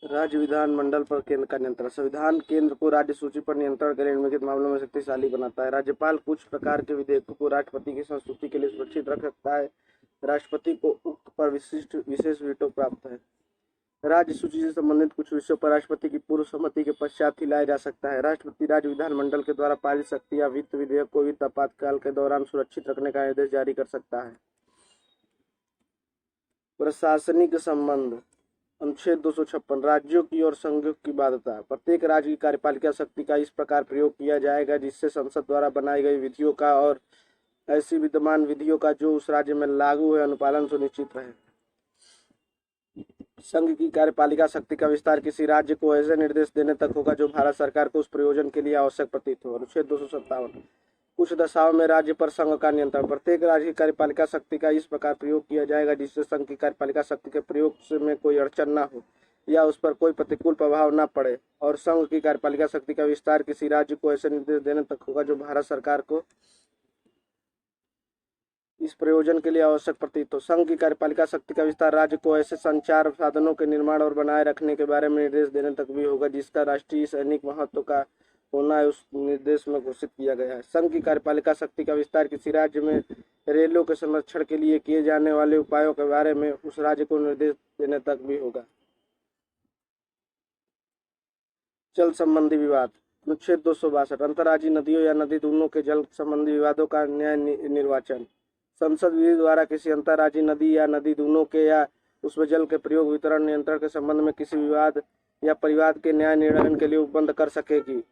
राज्य विधानमंडल पर केंद्र का नियंत्रण। संविधान केंद्र को राज्य सूची पर नियंत्रण के लिए निम्नलिखित मामलों में शक्तिशाली बनाता है। राज्यपाल कुछ प्रकार के विधेयकों को राष्ट्रपति की संस्तुति के लिए सुरक्षित रख सकता है। राष्ट्रपति को उक्त पर विशेष वीटो प्राप्त है। राज्य सूची से संबंधित कुछ विषयों पर राष्ट्रपति की पूर्व सम्मति के पश्चात ही लाया जा सकता है। राष्ट्रपति राज्य विधानमंडल के द्वारा पारित शक्ति या वित्त विधेयक को वित्त आपातकाल के दौरान सुरक्षित रखने का निर्देश जारी कर सकता है। प्रशासनिक संबंध। अनुच्छेद 256 राज्यों की और संघों की बाध्यता। प्रत्येक राज्य की कार्यपालिका शक्ति का इस प्रकार प्रयोग किया जाएगा जिससे संसद द्वारा बनाई गई विधियों का और ऐसी विद्यमान विधियों का जो उस राज्य में लागू है अनुपालन सुनिश्चित रहे। संघ की कार्यपालिका शक्ति का विस्तार किसी राज्य को ऐसे निर्देश देने तक होगा जो भारत सरकार को उस प्रयोजन के लिए आवश्यक प्रतीत हो। अनुच्छेद 257 कुछ दशाओं में राज्य पर संघ का नियंत्रण। प्रत्येक राज्य की कार्यपालिका शक्ति का इस प्रकार प्रयोग किया जाएगा जिससे संघ की कार्यपालिका शक्ति के प्रयोग में कोई अड़चन न हो या उस पर कोई प्रतिकूल प्रभाव न पड़े, और संघ की कार्यपालिका शक्ति का विस्तार किसी राज्य को ऐसे निर्देश देने तक होगा जो भारत सरकार को इस प्रयोजन के लिए आवश्यक प्रतीत हो। संघ की कार्यपालिका शक्ति का विस्तार राज्य को ऐसे संचार साधनों के निर्माण और बनाए रखने के बारे में निर्देश देने तक भी होगा जिसका राष्ट्रीय सैनिक महत्व का होना है उस निर्देश में घोषित किया गया है। संघ की कार्यपालिका शक्ति का विस्तार किसी राज्य में रेलों के संरक्षण के लिए किए जाने वाले उपायों के बारे में उस राज्य को निर्देश देने तक भी होगा। जल संबंधी विवाद। अनुच्छेद 262 अंतर्राज्यीय नदियों या नदी दूनों के जल संबंधी विवादों का न्याय निर्वाचन। संसद विधि द्वारा किसी अंतर्राज्यीय नदी या नदी दूनों के या उसमें जल के प्रयोग वितरण नियंत्रण के संबंध में किसी विवाद या परिवाद के न्याय निर्णय के लिए उपबंध कर सकेगी।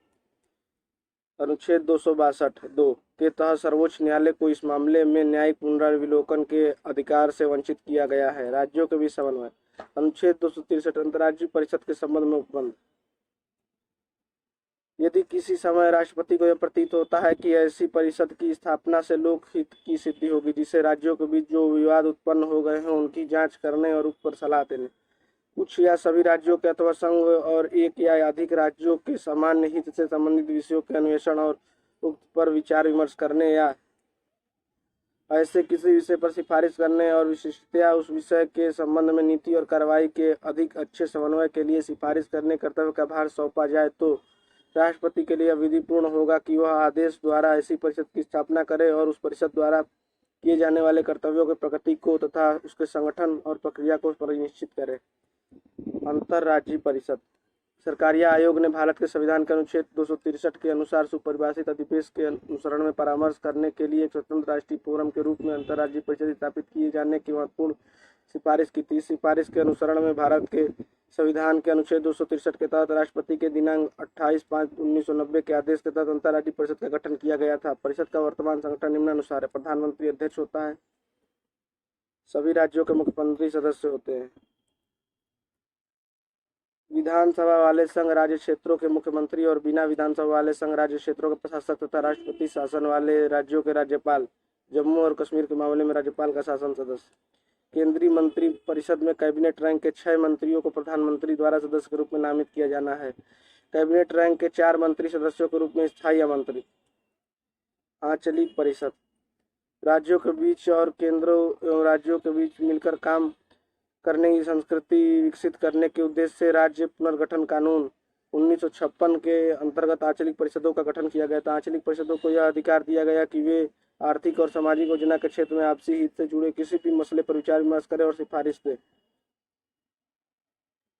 अनुच्छेद 262(2) के तहत सर्वोच्च न्यायालय को इस मामले में न्यायिक पुनर्विलोकन के अधिकार से वंचित किया गया है। राज्यों के बीच समन्वय। अनुच्छेद 263 अंतर्राज्यीय परिषद के संबंध में उपबंध। यदि किसी समय राष्ट्रपति को यह प्रतीत होता है कि ऐसी परिषद की स्थापना से लोकहित की सिद्धि होगी जिससे राज्यों के बीच जो विवाद उत्पन्न हो गए हैं उनकी जांच करने और उस पर सलाह देने, कुछ या सभी राज्यों के अथवा संघ और एक या अधिक राज्यों के सामान्य हित से संबंधित विषयों के अन्वेषण और उक्त पर विचार विमर्श करने या ऐसे किसी विषय पर सिफारिश करने और विशिष्टतया उस विषय के संबंध में नीति और कार्रवाई के अधिक अच्छे समन्वय के लिए सिफारिश करने कर्तव्य का भार सौंपा जाए तो राष्ट्रपति के लिए विधिपूर्ण होगा कि वह आदेश द्वारा ऐसी परिषद की स्थापना करे और उस परिषद द्वारा किए जाने वाले कर्तव्यों के प्रगति को तथा उसके संगठन और प्रक्रिया को परिनिश्चित करे। अंतर्राज्यीय परिषद। सरकारी आयोग ने भारत के संविधान के अनुच्छेद 263 के अनुसार सुपरिभाषित अधिपेश के अनुसरण में परामर्श करने के लिए एक स्वतंत्र राष्ट्रीय फोरम के रूप में अंतर्राज्यीय परिषद स्थापित किए जाने की महत्वपूर्ण सिफारिश की थी। सिफारिश के अनुसरण में भारत के संविधान के अनुच्छेद 263 के तहत राष्ट्रपति के दिनांक 28/5/1990 के आदेश के तहत अंतर्राज्यीय परिषद का गठन किया गया था। परिषद का वर्तमान संगठन निम्नानुसार है। प्रधानमंत्री अध्यक्ष होता है। सभी राज्यों के मुख्यमंत्री सदस्य होते हैं। विधानसभा वाले संघ राज्य क्षेत्रों के मुख्यमंत्री और बिना विधानसभा वाले संघ राज्य क्षेत्रों के प्रशासक तथा राष्ट्रपति शासन वाले राज्यों के राज्यपाल। जम्मू और कश्मीर के मामले में राज्यपाल का शासन सदस्य। केंद्रीय मंत्री परिषद में कैबिनेट रैंक के 6 मंत्रियों को प्रधानमंत्री द्वारा सदस्य के रूप में नामित किया जाना है। कैबिनेट रैंक के 4 मंत्री सदस्यों के रूप में स्थायी मंत्री। आंचलिक परिषद। राज्यों के बीच और केंद्रों एवं राज्यों के बीच मिलकर काम करने की संस्कृति विकसित करने के उद्देश्य से राज्य पुनर्गठन कानून 1956 के अंतर्गत आंचलिक परिषदों का गठन किया गया था। आंचलिक परिषदों को यह अधिकार दिया गया कि वे आर्थिक और सामाजिक योजना के क्षेत्र में आपसी हित से जुड़े किसी भी मसले पर विचार विमर्श करें और सिफारिश दें।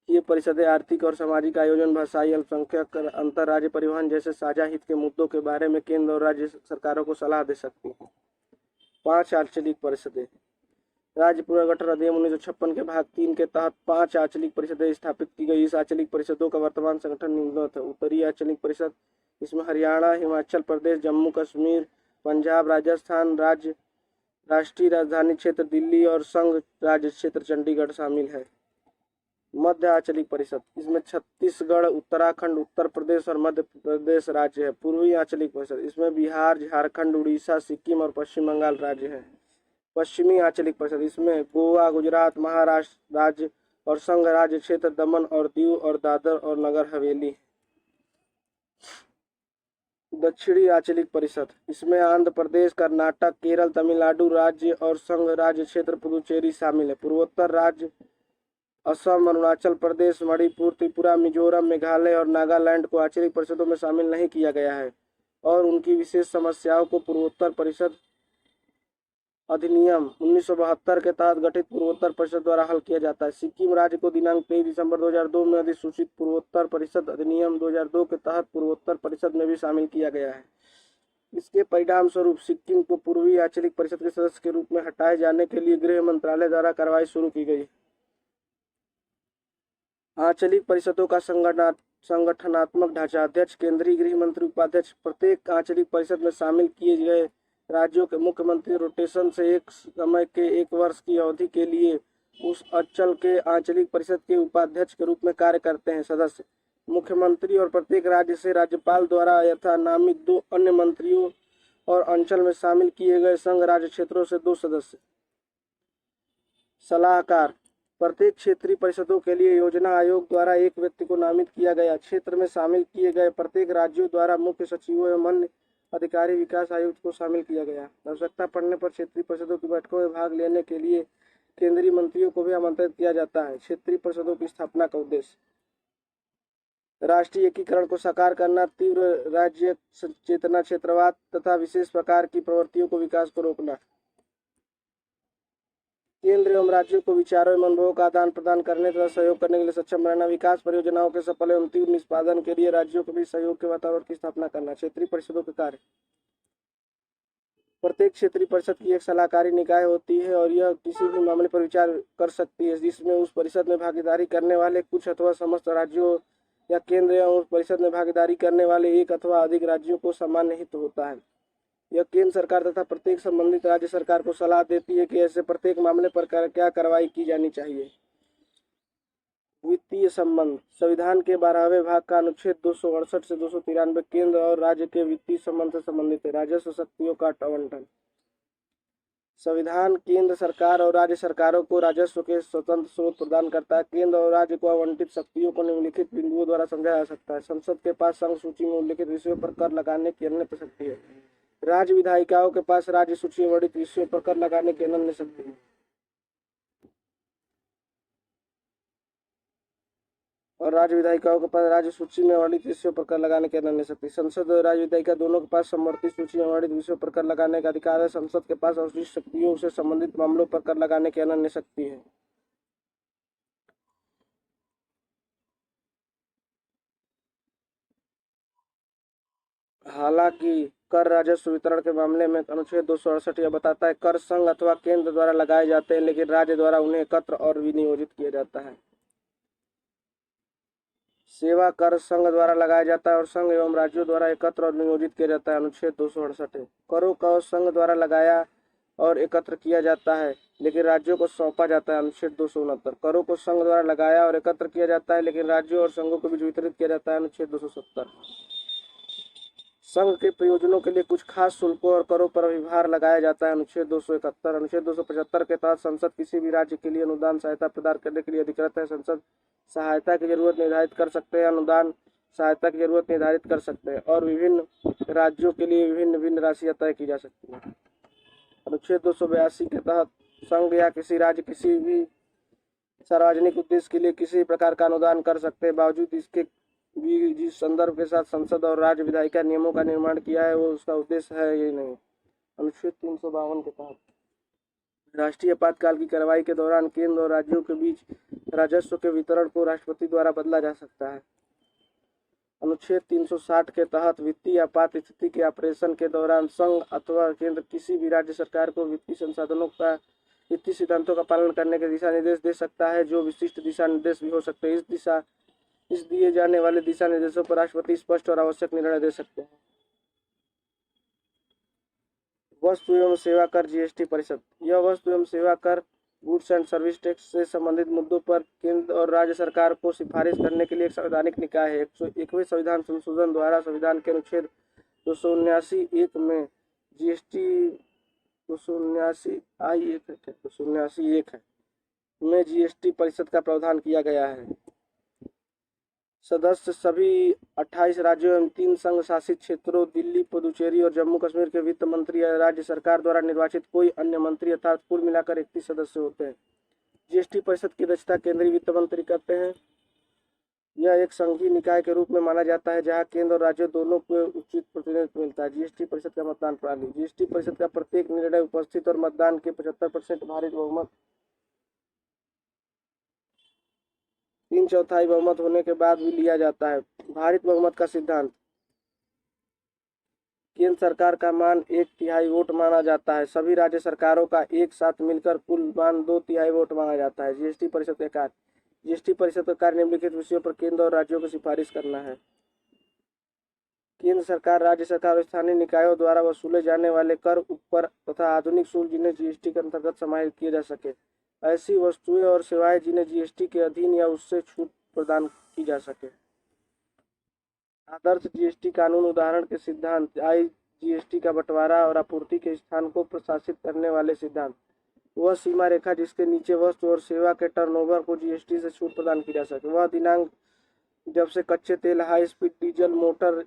ये परिषदें आर्थिक और सामाजिक आयोजन, भाषाई अल्पसंख्यक, अंतर राज्य परिवहन जैसे साझा हित के मुद्दों के बारे में केंद्र और राज्य सरकारों को सलाह दे सकती हैं। 5 आंचलिक परिषदें। राज्य पुनर्गठन अधिनियम 1956 के भाग 3 के तहत 5 आंचलिक परिषदें स्थापित की गई। इस आंचलिक परिषदों का वर्तमान संगठन निम्नलिखित है। उत्तरी आंचलिक परिषद, इसमें हरियाणा, हिमाचल प्रदेश, जम्मू कश्मीर, पंजाब, राजस्थान राज्य, राष्ट्रीय राजधानी क्षेत्र दिल्ली और संघ राज्य क्षेत्र चंडीगढ़ शामिल है। मध्य आंचलिक परिषद, इसमें छत्तीसगढ़, उत्तराखंड, उत्तर प्रदेश और मध्य प्रदेश राज्य है। पूर्वी आंचलिक परिषद, इसमें बिहार, झारखंड, उड़ीसा, सिक्किम और पश्चिम बंगाल राज्य है। पश्चिमी आंचलिक परिषद, इसमें गोवा, गुजरात, महाराष्ट्र राज्य और संघ राज्य क्षेत्र दमन और दीव और दादर और नगर हवेली। दक्षिणी आंचलिक परिषद, इसमें आंध्र प्रदेश, कर्नाटक, केरल, तमिलनाडु राज्य और संघ राज्य क्षेत्र पुदुचेरी शामिल है। पूर्वोत्तर राज्य असम, अरुणाचल प्रदेश, मणिपुर, त्रिपुरा, मिजोरम, मेघालय और नागालैंड को आंचलिक परिषदों में शामिल नहीं किया गया है और उनकी विशेष समस्याओं को पूर्वोत्तर परिषद अधिनियम 1972 के तहत गठित पूर्वोत्तर परिषद द्वारा हल किया जाता है। सिक्किम राज्य को दिनांक 23 दिसंबर 2002 में अधिसूचित पूर्वोत्तर परिषद अधिनियम 2002 के तहत पूर्वोत्तर परिषद में भी शामिल किया गया है। इसके परिणाम स्वरूप सिक्किम को पूर्वी आंचलिक परिषद के सदस्य के रूप में हटाए जाने के लिए गृह मंत्रालय द्वारा कार्रवाई शुरू की गई। आंचलिक परिषदों का संगठनात्मक ढांचा: अध्यक्ष, केंद्रीय गृह मंत्री, उपाध्यक्ष। प्रत्येक आंचलिक परिषद में शामिल किए गए राज्यों के मुख्यमंत्री रोटेशन से एक समय के 1 वर्ष की अवधि के लिए उस अंचल के आंचलिक परिषद के उपाध्यक्ष के रूप में कार्य करते हैं। सदस्य मुख्यमंत्री और प्रत्येक राज्य से राज्यपाल द्वारा यथा नामित 2 अन्य मंत्रियों और अंचल में शामिल किए गए संघ राज्य क्षेत्रों से 2 सदस्य। सलाहकार: प्रत्येक क्षेत्रीय परिषदों के लिए योजना आयोग द्वारा एक व्यक्ति को नामित किया गया। क्षेत्र में शामिल किए गए प्रत्येक राज्यों द्वारा मुख्य सचिवों एवं अन्य अधिकारी विकास आयुक्त को शामिल किया गया। आवश्यकता पड़ने पर क्षेत्रीय परिषदों की बैठकों में भाग लेने के लिए केंद्रीय मंत्रियों को भी आमंत्रित किया जाता है। क्षेत्रीय परिषदों की स्थापना का उद्देश्य: राष्ट्रीय एकीकरण को साकार करना, तीव्र राज्य चेतना, क्षेत्रवाद तथा विशेष प्रकार की प्रवृत्तियों को विकास को रोकना। केंद्र एवं राज्यों को विचारों एवं अनुभवों का आदान प्रदान करने तथा सहयोग करने के लिए सक्षम रहना। विकास परियोजनाओं के सफल एवं तीव्र निष्पादन के लिए राज्यों के बीच सहयोग के वातावरण की स्थापना करना। क्षेत्रीय परिषदों के कार्य: प्रत्येक क्षेत्रीय परिषद की एक सलाहकारी निकाय होती है और यह किसी भी मामले पर विचार कर सकती है जिसमें उस परिषद में भागीदारी करने वाले कुछ अथवा समस्त राज्यों या केंद्र एवं उस परिषद में भागीदारी करने वाले एक अथवा अधिक राज्यों को सामान्य हित होता है। यह केंद्र सरकार तथा प्रत्येक संबंधित राज्य सरकार को सलाह देती है कि ऐसे प्रत्येक मामले पर क्या कार्रवाई की जानी चाहिए। वित्तीय संबंध: संविधान के 12वें भाग का अनुच्छेद 268 से 293 केंद्र और राज्य के वित्तीय संबंध से संबंधित है। राजस्व शक्तियों का आवंटन: संविधान केंद्र सरकार और राज्य सरकारों को राजस्व के स्वतंत्र स्रोत प्रदान करता है। केंद्र और राज्य को आवंटित शक्तियों को निम्नलिखित बिंदुओं द्वारा समझा जा सकता है। संसद के पास संघ सूची में उल्लिखित विषयों पर कर लगाने की अन्य शक्ति है। राज्य विधायिकाओं के पास राज्य सूची में वर्णित विषयों पर कर लगाने की अनन्य शक्ति है। और राज्य विधायिकाओं के पास राज्य सूची में वर्णित विषयों पर कर लगाने की अनन्य शक्ति। संसद और राज्य विधायिका दोनों के पास समवर्ती सूची में वर्णित विषयों पर कर लगाने का अधिकार है। संसद के पास अवशिष्ट शक्तियों से संबंधित मामलों पर कर लगाने की अनन्य शक्ति है। हालांकि कर राजस्व वितरण के मामले में अनुच्छेद 268 यह बताता है कर संघ अथवा केंद्र द्वारा लगाए जाते हैं लेकिन राज्य द्वारा उन्हें एकत्र और विनियोजित किया जाता है। सेवा कर संघ द्वारा लगाया जाता है और संघ एवं राज्यों द्वारा एकत्र और नियोजित किया जाता है। अनुच्छेद 268 करों का संघ द्वारा लगाया और एकत्र किया जाता है लेकिन राज्यों को सौंपा जाता है। अनुच्छेद 269 करों को संघ द्वारा लगाया और एकत्र किया जाता है लेकिन राज्यों और संघों के बीच वितरित किया जाता है। अनुच्छेद 270 संघ के प्रयोजनों के लिए कुछ खास शुल्कों और करों पर भी भार लगाया जाता है। अनुच्छेद 271 अनुच्छेद 275 के तहत संसद किसी भी राज्य के लिए अनुदान सहायता प्रदान करने के लिए अधिकृत है। संसद सहायता की जरूरत निर्धारित कर सकते हैं, अनुदान सहायता की जरूरत निर्धारित कर सकते हैं और विभिन्न राज्यों के लिए विभिन्न राशियां तय की जा सकती है। अनुच्छेद 282 के तहत संघ या किसी राज्य किसी भी सार्वजनिक उद्देश्य के लिए किसी प्रकार का अनुदान कर सकते हैं। बावजूद इसके भी जिस संदर्भ के साथ संसद और राज्य विधायिका नियमों का निर्माण किया है वो उसका उद्देश्य है ये नहीं। अनुच्छेद 352 के तहत राष्ट्रीय आपातकाल की कार्रवाई के दौरान केंद्र और राज्यों के बीच राजस्व के वितरण को राष्ट्रपति द्वारा बदला जा सकता है। अनुच्छेद 360 के तहत वित्तीय आपात स्थिति के ऑपरेशन के दौरान संघ अथवा केंद्र किसी भी राज्य सरकार को वित्तीय संसाधनों का वित्तीय सिद्धांतों का पालन करने के दिशा निर्देश दे सकता है जो विशिष्ट दिशा निर्देश भी हो सकते हैं। इस दिए जाने वाले दिशा निर्देशों पर राष्ट्रपति स्पष्ट और आवश्यक निर्णय दे सकते हैं। वस्तु एवं सेवा कर जीएसटी परिषद यह वस्तु एवं सेवा कर गुड्स एंड सर्विस टैक्स से संबंधित मुद्दों पर केंद्र और राज्य सरकार को सिफारिश करने के लिए एक संवैधानिक निकाय है। 1वें संविधान संशोधन द्वारा संविधान के अनुच्छेद 279(1) में जीएसटी 279(1) है में जीएसटी परिषद का प्रावधान किया गया है। सदस्य सभी 28 राज्यों एवं 3 संघ शासित क्षेत्रों दिल्ली, पुदुचेरी और जम्मू कश्मीर के वित्त मंत्री या राज्य सरकार द्वारा निर्वाचित कोई अन्य मंत्री अर्थात कुल मिलाकर 31 सदस्य होते हैं। जीएसटी परिषद की अध्यक्षता केंद्रीय वित्त मंत्री करते हैं। यह एक संघीय निकाय के रूप में माना जाता है जहां केंद्र और राज्य दोनों को उचित प्रतिनिधित्व मिलता है। जीएसटी परिषद का मतदान प्रणाली। जीएसटी परिषद का प्रत्येक निर्णय उपस्थित और मतदान के 75% भारित बहुमत 3/4 बहुमत होने के बाद भी लिया जाता है। भारित बहुमत का सिद्धांत। केंद्र सरकार का मान 1/3 वोट माना जाता है। सभी राज्य सरकारों का एक साथ मिलकर कुल मान 2/3 वोट माना जाता है। जीएसटी परिषद के कार्य। जीएसटी परिषद का कार्य निम्नलिखित विषयों पर केंद्र और राज्यों को सिफारिश करना है। केंद्र सरकार, राज्य सरकार और स्थानीय निकायों द्वारा वसूले जाने वाले कर, उपकर तथा आधुनिक शुल्क जिन्हें जीएसटी के अंतर्गत समाहित किए जा सके, ऐसी वस्तुएं और सेवाएं जिन्हें जीएसटी के अधीन या उससे छूट प्रदान की जा सके। आदर्श जीएसटी कानून। उदाहरण के सिद्धांत। जीएसटी का बंटवारा और आपूर्ति के स्थान को प्रशासित करने वाले सिद्धांत। वह सीमा रेखा जिसके नीचे वस्तु और सेवा के टर्नओवर को जीएसटी से छूट प्रदान की जा सके। वह दिनांक जब से कच्चे तेल, हाई स्पीड डीजल मोटर,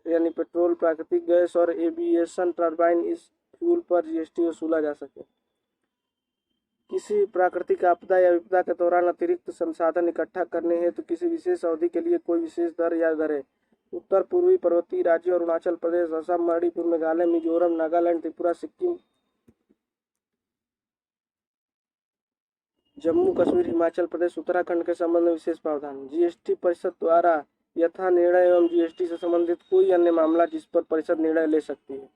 यानी पेट्रोल, प्राकृतिक गैस और एविएशन टर्बाइन इस फ्यूल पर जीएसटी वसूला जा सके। किसी प्राकृतिक आपदा या विपदा के दौरान अतिरिक्त संसाधन इकट्ठा करने हेतु किसी विशेष अवधि के लिए कोई विशेष दर या दरें। उत्तर पूर्वी पर्वतीय राज्यों अरुणाचल प्रदेश, असम, मणिपुर, मेघालय, मिजोरम, नागालैंड, त्रिपुरा, सिक्किम, जम्मू कश्मीर, हिमाचल प्रदेश, उत्तराखंड के संबंध में विशेष प्रावधान। जीएसटी परिषद द्वारा यथा निर्णय एवं जीएसटी से संबंधित कोई अन्य मामला जिस पर परिषद निर्णय ले सकती है।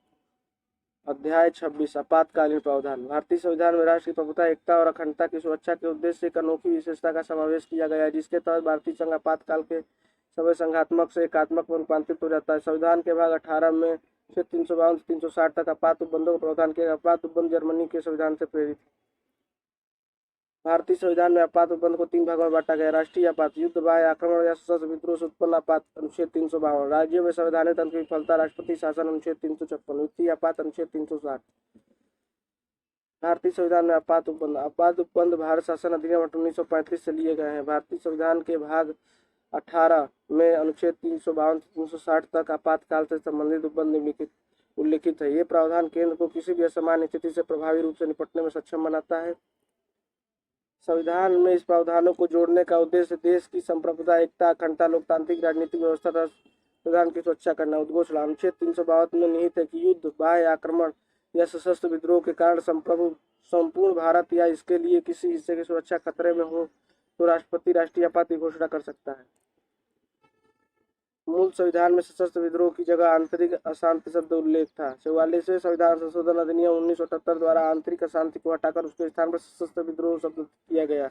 अध्याय 26 आपातकालीन प्रावधान। भारतीय संविधान में राष्ट्र की प्रभुता, एकता और अखंडता की सुरक्षा के उद्देश्य से एक अनोखी विशेषता का समावेश किया गया है जिसके तहत भारतीय संघ आपातकाल के समय संघात्मक से एकात्मक में रूपांतरित हो जाता है। संविधान के भाग 18 में से 352 से 360 तक आपात उपबंधों का प्रावधान किया। आपात उपबंध जर्मनी के संविधान से प्रेरित। भारतीय संविधान में आपात उपबंध को 3 भागों में बांटा गया। राष्ट्रीय आपात, युद्ध, बाह्य आक्रमण या सशस्त्र विद्रोह से उत्पन्न आपात अनुच्छेद 352। राज्यों में संवैधानिक तंत्र की विफलता, राष्ट्रपति शासन अनुच्छेद 356। वित्तीय आपात अनुच्छेद 360। भारतीय संविधान में आपात उपबंध। आपात उपबंध भारत शासन अधिनियम 1935 से लिए गए हैं। भारतीय संविधान के भाग 18 में अनुच्छेद 352 से 360 तक आपातकाल से संबंधित उपबंध उल्लिखित है। ये प्रावधान केंद्र को किसी भी असामान्य स्थिति से प्रभावी रूप से निपटने में सक्षम बनाता है। संविधान में इस प्रावधानों को जोड़ने का उद्देश्य देश की संप्रभुता, एकता, अखंडता, लोकतांत्रिक राजनीतिक व्यवस्था तथा संविधान की सुरक्षा करना। उद्घोषणा। अनुच्छेद 352 में निहित है कि युद्ध, बाह्य आक्रमण या सशस्त्र विद्रोह के कारण संपूर्ण भारत या इसके लिए किसी हिस्से की सुरक्षा खतरे में हो तो राष्ट्रपति राष्ट्रीय आपात की घोषणा कर सकता है। मूल संविधान में सशस्त्र विद्रोह की जगह आंतरिक अशांति शब्द उल्लेख था। 44वें संविधान संशोधन अधिनियम 1978 द्वारा आंतरिक अशांति को हटाकर उसके स्थान पर सशस्त्र विद्रोह शब्द किया गया।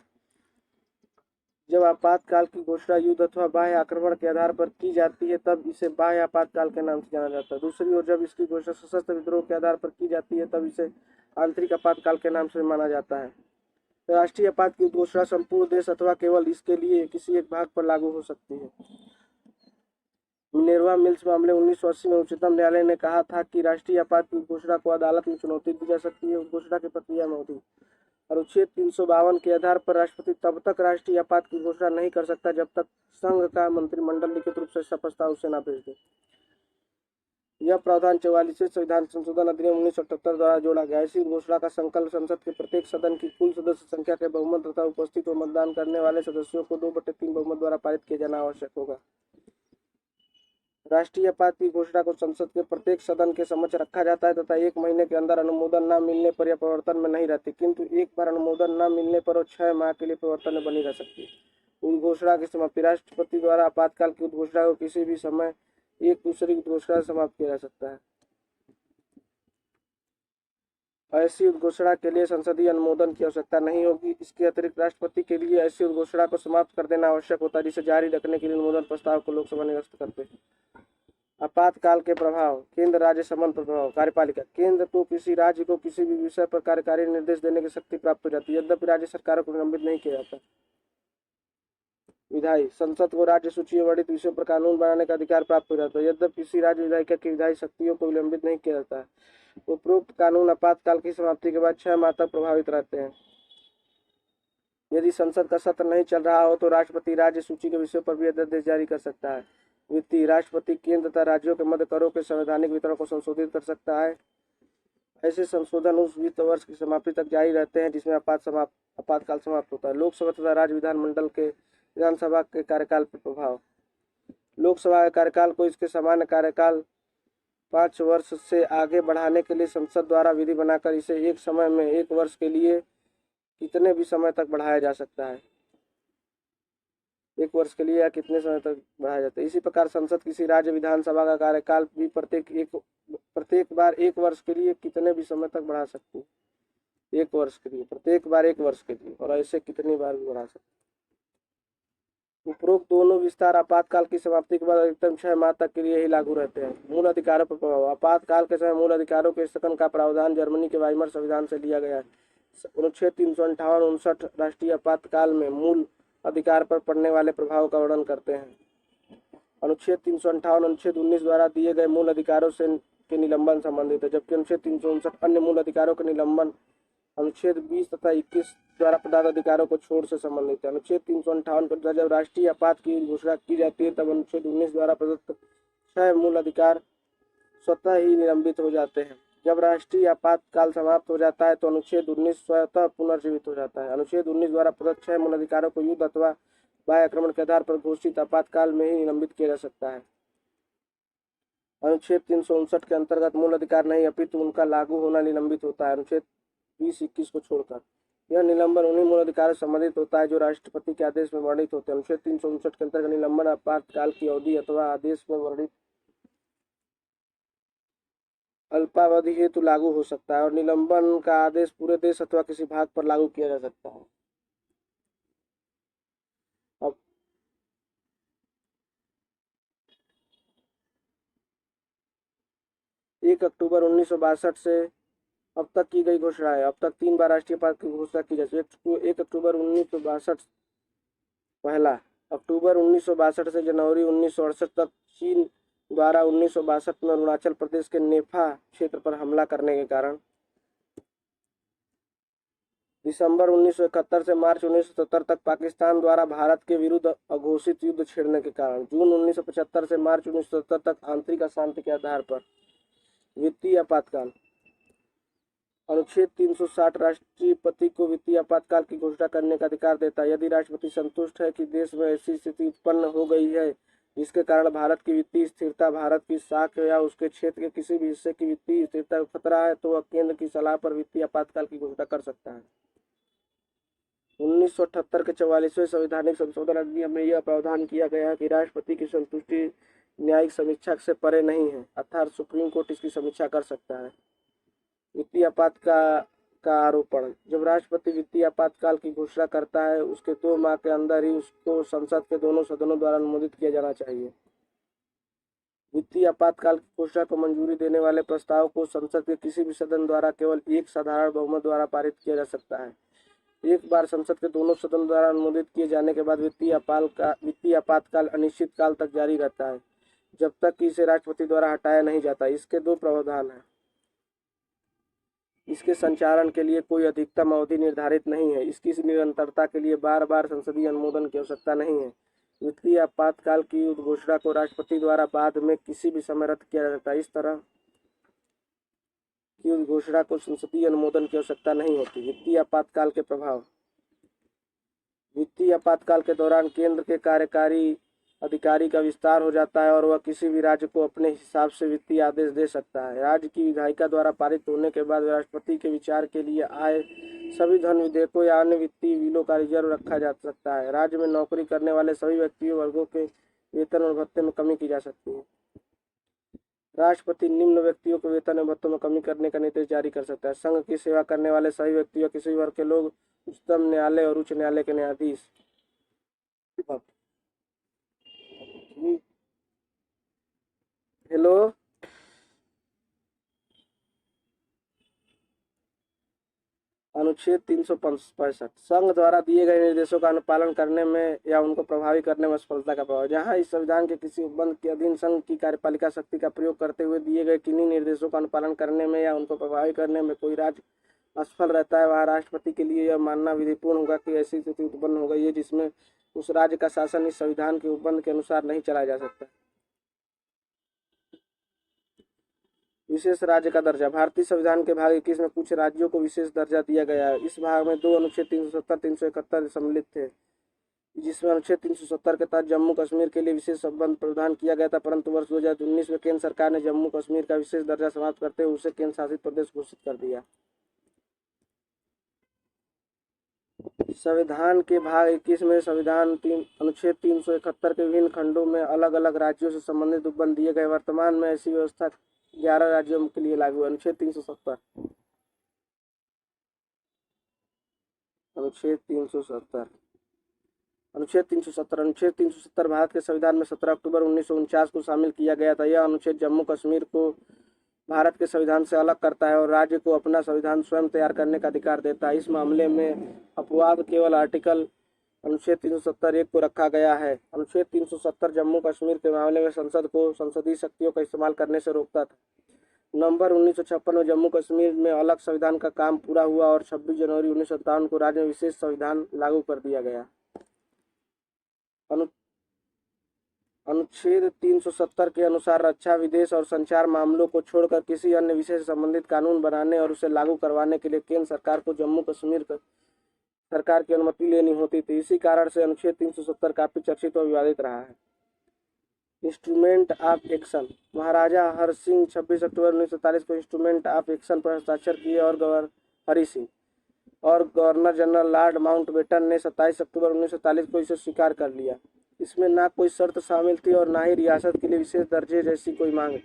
जब आपातकाल की घोषणा युद्ध अथवा बाह्य आक्रमण के आधार पर की जाती है तब इसे बाह्य आपातकाल के नाम से जाना जाता है। दूसरी ओर जब इसकी घोषणा सशस्त्र विद्रोह के आधार पर की जाती है तब इसे आंतरिक आपातकाल के नाम से माना जाता है। राष्ट्रीय आपात की घोषणा संपूर्ण देश अथवा केवल इसके लिए किसी एक भाग पर लागू हो सकती है। मिनेर्वा मिल्स मामले 1980 में उच्चतम न्यायालय ने कहा था कि राष्ट्रीय आपात की घोषणा को अदालत में चुनौती दी जा सकती है। घोषणा की प्रक्रिया में होती अनुच्छेद 352 के आधार पर राष्ट्रपति तब तक राष्ट्रीय आपात की घोषणा नहीं कर सकता जब तक संघ का मंत्रिमंडल लिखित रूप से इसका प्रस्ताव उसे न भेज दे। यह प्रावधान 44वें संविधान संशोधन अधिनियम 1978 द्वारा जोड़ा गया। इसी घोषणा का संकल्प संसद के प्रत्येक सदन की कुल सदस्य संख्या के बहुमत तथा उपस्थित व मतदान करने वाले सदस्यों को 2/3 बहुमत द्वारा पारित किया जाना आवश्यक होगा। राष्ट्रीय आपात की घोषणा को संसद के प्रत्येक सदन के समक्ष रखा जाता है तथा 1 महीने के अंदर अनुमोदन न मिलने पर यह प्रवर्तन में नहीं रहती, किंतु एक बार अनुमोदन न मिलने पर 6 माह के लिए प्रवर्तन में बनी रह सकती है। उद्घोषणा की समाप्ति। राष्ट्रपति द्वारा आपातकाल की उद्घोषणा को किसी भी समय एक दूसरी उद्घोषणा से समाप्त किया जा सकता है। ऐसी उद्घोषणा के लिए संसदीय अनुमोदन की आवश्यकता नहीं होगी। इसके अतिरिक्त राष्ट्रपति के लिए ऐसी उद्घोषणा को समाप्त कर देना आवश्यक होता है जिसे जारी रखने के लिए अनुमोदन प्रस्ताव को लोकसभा निरस्त करते हैं। आपातकाल के प्रभाव। केंद्र राज्य संबंध पर प्रभाव। कार्यपालिका। केंद्र को किसी राज्य को किसी भी विषय पर कार्यकारी निर्देश देने की शक्ति प्राप्त हो जाती है, यद्यपि राज्य सरकारों को निलंबित नहीं किया जाता। विधायी। संसद को राज्य सूची में वर्णित विषयों पर कानून बनाने का अधिकार प्राप्त हो जाता है, यद्यपि किसी राज्य विधायिका की विधायी शक्तियों को विलंबित नहीं किया जाता है। उपरोक्त कानून आपातकाल की समाप्ति के बाद 6 माह तक प्रभावित रहते हैं। यदि संसद का सत्र नहीं चल रहा हो तो राष्ट्रपति राज्य सूची के विषयों पर भी अध्यादेश जारी कर सकता है। वित्तीय। राष्ट्रपति केंद्र तथा राज्यों के मध्य करों के संवैधानिक वितरण को संशोधित कर सकता है। ऐसे संशोधन उस वित्त वर्ष की समाप्ति तक जारी रहते हैं जिसमें आपातकाल समाप्त होता है। लोकसभा तथा राज्य विधानमंडल के विधानसभा के कार्यकाल पर प्रभाव। लोकसभा के कार्यकाल को इसके सामान्य कार्यकाल 5 वर्ष से आगे बढ़ाने के लिए संसद द्वारा विधि बनाकर इसे एक समय में 1 वर्ष के लिए कितने भी समय तक बढ़ाया जा सकता है। 1 वर्ष के लिए या कितने समय तक बढ़ाया जाता है। इसी प्रकार संसद किसी राज्य विधानसभा का कार्यकाल भी प्रत्येक बार 1 वर्ष के लिए कितने भी समय तक बढ़ा सकती है। 1 वर्ष के लिए, प्रत्येक बार 1 वर्ष के लिए, और ऐसे कितनी बार भी बढ़ा सकती है। उपरोक्त दोनों विस्तार आपातकाल की समाप्ति के बाद अधिकतम 6 माह तक के लिए ही लागू रहते हैं। मूल अधिकारों पर प्रभाव। आपातकाल के समय मूल अधिकारों के स्थगन का प्रावधान जर्मनी के वाइमर संविधान से लिया गया है। अनुच्छेद 358-59 राष्ट्रीय आपातकाल में मूल अधिकार पर पड़ने वाले प्रभाव का वर्णन करते हैं। अनुच्छेद 358 अनुच्छेद 19 द्वारा दिए गए मूल अधिकारों से के निलंबन संबंधित है, जबकि अनुच्छेद 359 अन्य मूल अधिकारों के निलंबन अनुच्छेद 20 तथा 21 द्वारा प्रदत्त अधिकारों को छोड़ से संबंधित है। अनुच्छेद 358 के तहत जब राष्ट्रीय आपात की घोषणा की जाती है तब अनुच्छेद 19 द्वारा प्रदत्त 6 मूल अधिकार स्वतः ही निलंबित हो जाते हैं। जब राष्ट्रीय आपातकाल समाप्त हो जाता है तो अनुच्छेद 19 स्वतः पुनर्जीवित हो जाता है। अनुच्छेद 19 द्वारा प्रदत्त 6 मूल अधिकारों को युद्ध अथवा बाह्य आक्रमण के आधार पर घोषित आपातकाल में ही निलंबित किया जा सकता है। अनुच्छेद 359 के अंतर्गत मूल अधिकार नहीं अपितु उनका लागू होना निलंबित होता है, अनुच्छेद 20-21 को छोड़कर। यह निलंबन उन्हीं मूल अधिकारों से संबंधित होता है जो राष्ट्रपति के आदेश में वर्णित होते हैं। अनुच्छेद 359 के अंतर्गत निलंबन आपातकाल की अवधि अथवा आदेश में वर्णित अल्पावधि हेतु लागू हो सकता है और निलंबन का आदेश पूरे देश अथवा किसी भाग पर लागू किया जा सकता है। अब 1 अक्टूबर 1962 से अब तक की गई घोषणा है। अब तक 3 बार राष्ट्रीय आपात की घोषणा की जा चुकी है। 1 अक्टूबर 1962, पहला अक्टूबर 1962 से जनवरी 1968 तक चीन द्वारा 1962 में अरुणाचल प्रदेश के नेफा क्षेत्र पर हमला करने के कारण। दिसंबर 1971 से मार्च 1970 तक पाकिस्तान द्वारा भारत के विरुद्ध अघोषित युद्ध छेड़ने के कारण। जून 1975 से मार्च 1970 तक आंतरिक अशांति के आधार पर। वित्तीय आपातकाल। अनुच्छेद 360 राष्ट्रपति को वित्तीय आपातकाल की घोषणा करने का अधिकार देता है यदि राष्ट्रपति संतुष्ट है कि देश में ऐसी स्थिति उत्पन्न हो गई है जिसके कारण भारत की वित्तीय स्थिरता, भारत की साख या उसके क्षेत्र के किसी भी हिस्से की वित्तीय स्थिरता को खतरा है तो वह केंद्र की सलाह पर वित्तीय आपातकाल की घोषणा कर सकता है। 1978 के 44वें संवैधानिक संशोधन अधिनियम में यह प्रावधान किया गया है कि राष्ट्रपति की संतुष्टि न्यायिक समीक्षा से परे नहीं है, अर्थात सुप्रीम कोर्ट इसकी समीक्षा कर सकता है। वित्तीय आपात का आरोपण। जब राष्ट्रपति वित्तीय आपातकाल की घोषणा करता है उसके 2 माह के अंदर ही उसको संसद के दोनों सदनों द्वारा अनुमोदित किया जाना चाहिए। वित्तीय आपातकाल की घोषणा को मंजूरी देने वाले प्रस्ताव को संसद के किसी भी सदन द्वारा केवल एक साधारण बहुमत द्वारा पारित किया जा सकता है। एक बार संसद के दोनों सदनों द्वारा अनुमोदित किए जाने के बाद वित्तीय आपातकाल अनिश्चित काल तक जारी रहता है जब तक कि इसे राष्ट्रपति द्वारा हटाया नहीं जाता। इसके 2 प्रावधान हैं। इसके संचालन के लिए कोई अधिकतम अवधि निर्धारित नहीं है। इसकी निरंतरता के लिए बार बार संसदीय अनुमोदन की आवश्यकता नहीं है। वित्तीय आपातकाल की घोषणा को राष्ट्रपति द्वारा बाद में किसी भी समय रद्द किया जा सकता है। इस तरह की घोषणा को संसदीय अनुमोदन की आवश्यकता नहीं होती। वित्तीय आपातकाल के प्रभाव। वित्तीय आपातकाल के दौरान केंद्र के कार्यकारी अधिकारी का विस्तार हो जाता है और वह किसी भी राज्य को अपने हिसाब से वित्तीय आदेश दे सकता है। राज्य की विधायिका द्वारा पारित होने के बाद राष्ट्रपति के विचार के लिए आए सभी धन विधेयकों या अन्य वित्तीय बिलों का रिजर्व रखा जा सकता है। राज्य में नौकरी करने वाले सभी व्यक्तियों वर्गों के वेतन और भत्ते में कमी की जा सकती है। राष्ट्रपति निम्न व्यक्तियों के वेतन और भत्तों में कमी करने का निर्देश जारी कर सकता है। संघ की सेवा करने वाले सभी व्यक्ति या किसी वर्ग के लोग, उच्चतम न्यायालय और उच्च न्यायालय के न्यायाधीश। हेलो, अनुच्छेद 365 संघ द्वारा दिए गए निर्देशों का अनुपालन करने में या उनको प्रभावी करने में असफलता का प्रभाव। जहां इस संविधान के किसी उपबंध के अधीन संघ की कार्यपालिका शक्ति का प्रयोग करते हुए दिए गए किन्हीं निर्देशों का अनुपालन करने में या उनको प्रभावी करने में कोई राज्य असफल रहता है वहां राष्ट्रपति के लिए यह मानना विधिपूर्ण होगा कि ऐसी स्थिति उत्पन्न हो गई है जिसमें उस राज्य का शासन इस संविधान के उपबंध के अनुसार नहीं चलाया जा सकता। विशेष राज्य का दर्जा। भारतीय संविधान के भाग 21 में कुछ राज्यों को विशेष दर्जा दिया गया है। इस भाग में 2 अनुच्छेद 370 371 सम्मिलित थे, जिसमें अनुच्छेद 370 के तहत जम्मू कश्मीर के लिए विशेष संबंध प्रदान किया गया था, परंतु वर्ष 2019 में केंद्र सरकार ने जम्मू कश्मीर का विशेष दर्जा समाप्त करते हुए उसे केंद्र शासित प्रदेश घोषित कर दिया। संविधान के भाग 21 में संविधान अनुच्छेद 371 के विभिन्न खंडों में अलग अलग राज्यों से संबंधित उपबंध दिए गए। वर्तमान में ऐसी व्यवस्था 11 राज्यों के लिए लागू है। अनुच्छेद 370 भारत के संविधान में 17 अक्टूबर 1949 को शामिल किया गया था। यह अनुच्छेद जम्मू कश्मीर को भारत के संविधान से अलग करता है और राज्य को अपना संविधान स्वयं तैयार करने का अधिकार देता है। इस मामले में अपवाद केवल आर्टिकल अनुच्छेद 370(1) को रखा गया है। अनुच्छेद 370 जम्मू कश्मीर के मामले में संसद को संसदीय शक्तियों का इस्तेमाल करने से रोकता था। नवंबर 1956 में जम्मू कश्मीर में अलग संविधान का काम पूरा हुआ और 26 जनवरी 1957 को राज्य में विशेष संविधान लागू कर दिया गया। अनुच्छेद 370 के अनुसार रक्षा, विदेश और संचार मामलों को छोड़कर किसी अन्य विषय से संबंधित कानून बनाने और उसे लागू करवाने के लिए केंद्र सरकार को जम्मू कश्मीर सरकार की अनुमति लेनी होती थी। इसी कारण से अनुच्छेद 370 काफी चर्चित और विवादित रहा है। Instrument of action. Maharaja Hari Singh 26 अक्टूबर 1947 को इंस्ट्रूमेंट ऑफ एक्शन पर हस्ताक्षर किए और गवर्नर जनरल लॉर्ड माउंटबेटन ने 27 अक्टूबर 1947 को इसे स्वीकार कर लिया। इसमें ना कोई शर्त शामिल थी और ना ही रियासत के लिए विशेष दर्जे जैसी कोई मांग।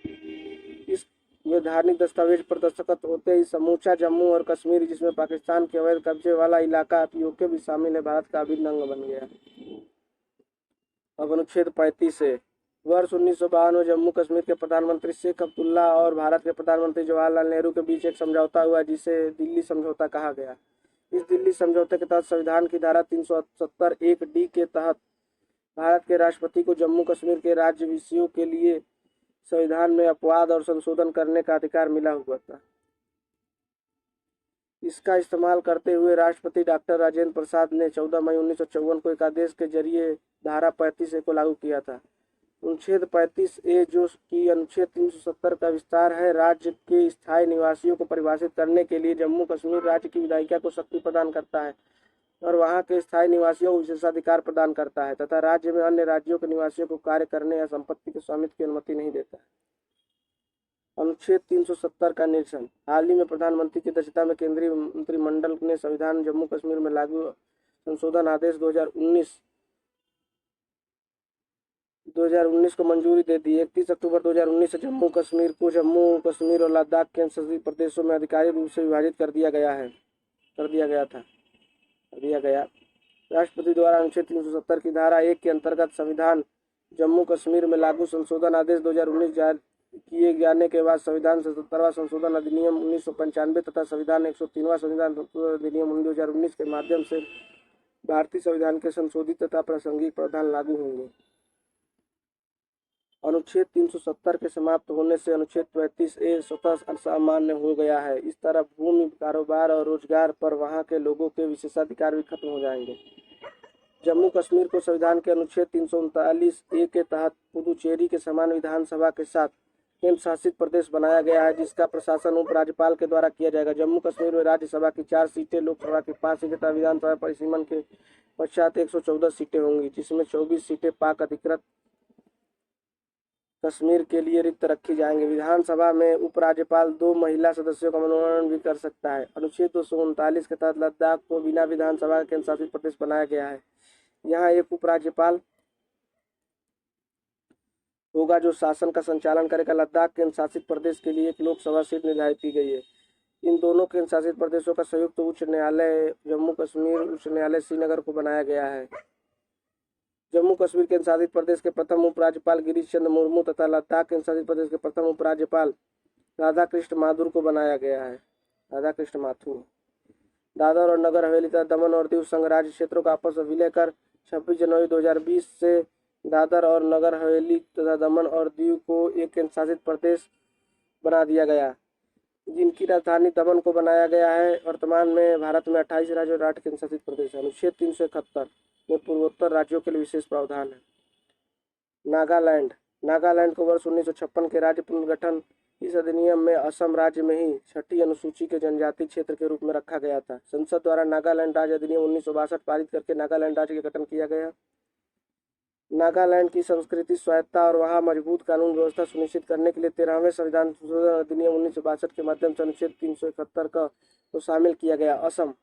इस वैधानिक दस्तावेज पर दस्तखत होते ही समूचा जम्मू और कश्मीर, जिसमें पाकिस्तान के अवैध कब्जे वाला इलाका पीओके भी शामिल है, भारत का अभिन्न अंग बन गया। अब अनुच्छेद 35 से वर्ष 1952 में जम्मू कश्मीर के प्रधानमंत्री शेख अब्दुल्ला और भारत के प्रधानमंत्री जवाहरलाल नेहरू के बीच एक समझौता हुआ, जिसे दिल्ली समझौता कहा गया। इस दिल्ली समझौते के तहत संविधान की धारा 370(1)(d) के तहत भारत के राष्ट्रपति को जम्मू कश्मीर के राज्य विषयों के लिए संविधान में अपवाद और संशोधन करने का अधिकार मिला हुआ था। इसका इस्तेमाल करते हुए राष्ट्रपति डॉक्टर राजेंद्र प्रसाद ने 14 मई 1954 को एक आदेश के जरिए धारा 35(a) को लागू किया था। अनुच्छेद 35(a) जो कि अनुच्छेद 370 का विस्तार है, राज्य के स्थायी निवासियों को परिभाषित करने के लिए जम्मू कश्मीर राज्य की विधायिका को शक्ति प्रदान करता है और वहां के स्थायी निवासियों को विशेषाधिकार प्रदान करता है तथा राज्य में अन्य राज्यों के निवासियों को कार्य करने या संपत्ति के स्वामित्व की अनुमति नहीं देता है। अनुच्छेद 370 का निरसन। हाल ही में प्रधानमंत्री की अध्यक्षता में केंद्रीय मंत्रिमंडल ने संविधान जम्मू कश्मीर में लागू संशोधन आदेश 2019 को मंजूरी दे दी। 31 अक्टूबर 2019 से जम्मू कश्मीर और लद्दाख के संसदीय प्रदेशों में आधिकारिक रूप से विभाजित कर दिया गया। राष्ट्रपति द्वारा अनुच्छेद 370 की धारा 1 के अंतर्गत संविधान जम्मू कश्मीर में लागू संशोधन आदेश 2019 जारी किए जाने के बाद संविधान 77वां संशोधन अधिनियम 1995 तथा संविधान 103वां संविधान अधिनियम 2019 के माध्यम से भारतीय संविधान के संशोधित तथा प्रासंगिक प्रावधान लागू होंगे। अनुच्छेद 370 के समाप्त होने से अनुच्छेद 35(a) स्वतः असामान्य हो गया है। इस तरह भूमि, कारोबार और रोजगार पर वहां के लोगों के विशेषाधिकार भी खत्म हो जाएंगे। जम्मू कश्मीर को संविधान के अनुच्छेद 339(a) के तहत पुदुचेरी के समान विधानसभा के साथ केंद्र शासित प्रदेश बनाया गया है, जिसका प्रशासन उपराज्यपाल के द्वारा किया जाएगा। जम्मू कश्मीर में राज्यसभा की 4 सीटें, लोकसभा की 5 सीटें तथा विधानसभा परिसीमन के पश्चात 114 सीटें होंगी, जिसमें 24 सीटें पाक अधिकृत कश्मीर के लिए रिक्त रखी जाएंगी। विधानसभा में उपराज्यपाल 2 महिला सदस्यों का मनोनयन भी कर सकता है। अनुच्छेद 239 के तहत लद्दाख को बिना विधानसभा के केंद्र शासित प्रदेश बनाया गया है। यहाँ एक उपराज्यपाल होगा जो शासन का संचालन करेगा। लद्दाख केंद्र शासित प्रदेश के लिए एक लोकसभा सीट निर्धारित की गई है। इन दोनों केंद्र शासित प्रदेशों का संयुक्त उच्च न्यायालय जम्मू कश्मीर उच्च न्यायालय श्रीनगर को बनाया गया है। जम्मू कश्मीर केंद्र शासित प्रदेश के प्रथम उपराज्यपाल गिरीश चंद्र मुर्मू तथा लद्दाख केंद्र शासित प्रदेश के प्रथम उपराज्यपाल राधाकृष्ण माथुर को बनाया गया है। दादर और नगर हवेली तथा दमन और दीव संघ राज्य क्षेत्रों का आपस में विलय कर 26 जनवरी 2020 से दादर और नगर हवेली तथा दमन और दीव को एक केंद्र शासित प्रदेश बना दिया गया, जिनकी राजधानी दमन को बनाया गया है। वर्तमान में भारत में 28 राज्य और 8 केंद्र शासित प्रदेश है। अनुच्छेद 371 में पूर्वोत्तर राज्यों के लिए विशेष प्रावधान है। नागालैंड को वर्ष 1956 के राज्य पुनर्गठन इस अधिनियम में असम राज्य में ही छठी अनुसूची के जनजाति क्षेत्र के रूप में रखा गया था। संसद द्वारा नागालैंड राज्य अधिनियम 1962 पारित करके नागालैंड राज्य का गठन किया गया। नागालैंड की संस्कृति, स्वायत्तता और वहां मजबूत कानून व्यवस्था सुनिश्चित करने के लिए 13वें संविधान संशोधन अधिनियम 1962 के माध्यम से अनुच्छेद 371 को शामिल किया गया। असम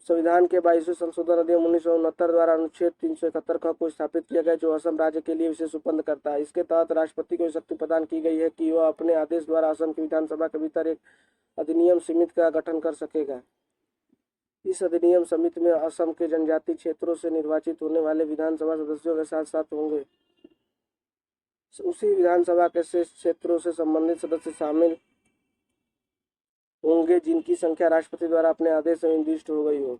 संविधान के 22वें संशोधन अधिनियम 1969 द्वारा अनुच्छेद 371 को स्थापित किया गया, जो असम राज्य के लिए विशेष उपबंध करता है। इसके तहत राष्ट्रपति को शक्ति प्रदान की गई है कि वह अपने आदेश द्वारा असम की विधानसभा के भीतर एक अधिनियम समिति का गठन कर सकेगा। इस अधिनियम समिति में असम के जनजातीय क्षेत्रों से निर्वाचित होने वाले विधानसभा सदस्यों के साथ साथ होंगे उसी विधानसभा के शेष क्षेत्रों से संबंधित सदस्य शामिल होंगे जिनकी संख्या राष्ट्रपति द्वारा अपने आदेश में निर्दिष्ट हो गई हो।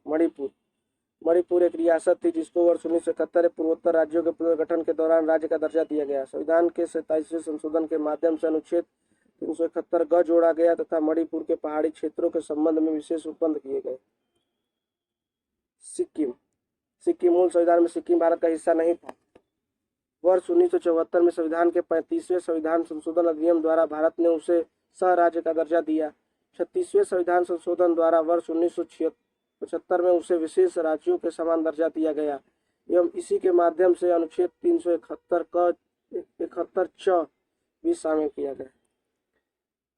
मणिपुर एक रियासत थी जिसको वर्ष 1971 पूर्वोत्तर राज्यों के पुनर्गठन के दौरान राज्य का दर्जा दिया गया। संविधान के 27वें संशोधन के माध्यम से अनुच्छेद 371 ग जोड़ा गया तथा मणिपुर के पहाड़ी क्षेत्रों के संबंध में विशेष उपबंध किए गए। सिक्किम मूल संविधान में सिक्किम भारत का हिस्सा नहीं था। वर्ष 1974 में संविधान के 35वें संविधान संशोधन अधिनियम द्वारा भारत ने उसे सह राज्य का दर्जा दिया। 36वें संविधान संशोधन द्वारा वर्ष 1975 में उसे विशेष राज्यों के समान दर्जा दिया गया एवं इसी के माध्यम से अनुच्छेद 371 च भी शामिल किया गया।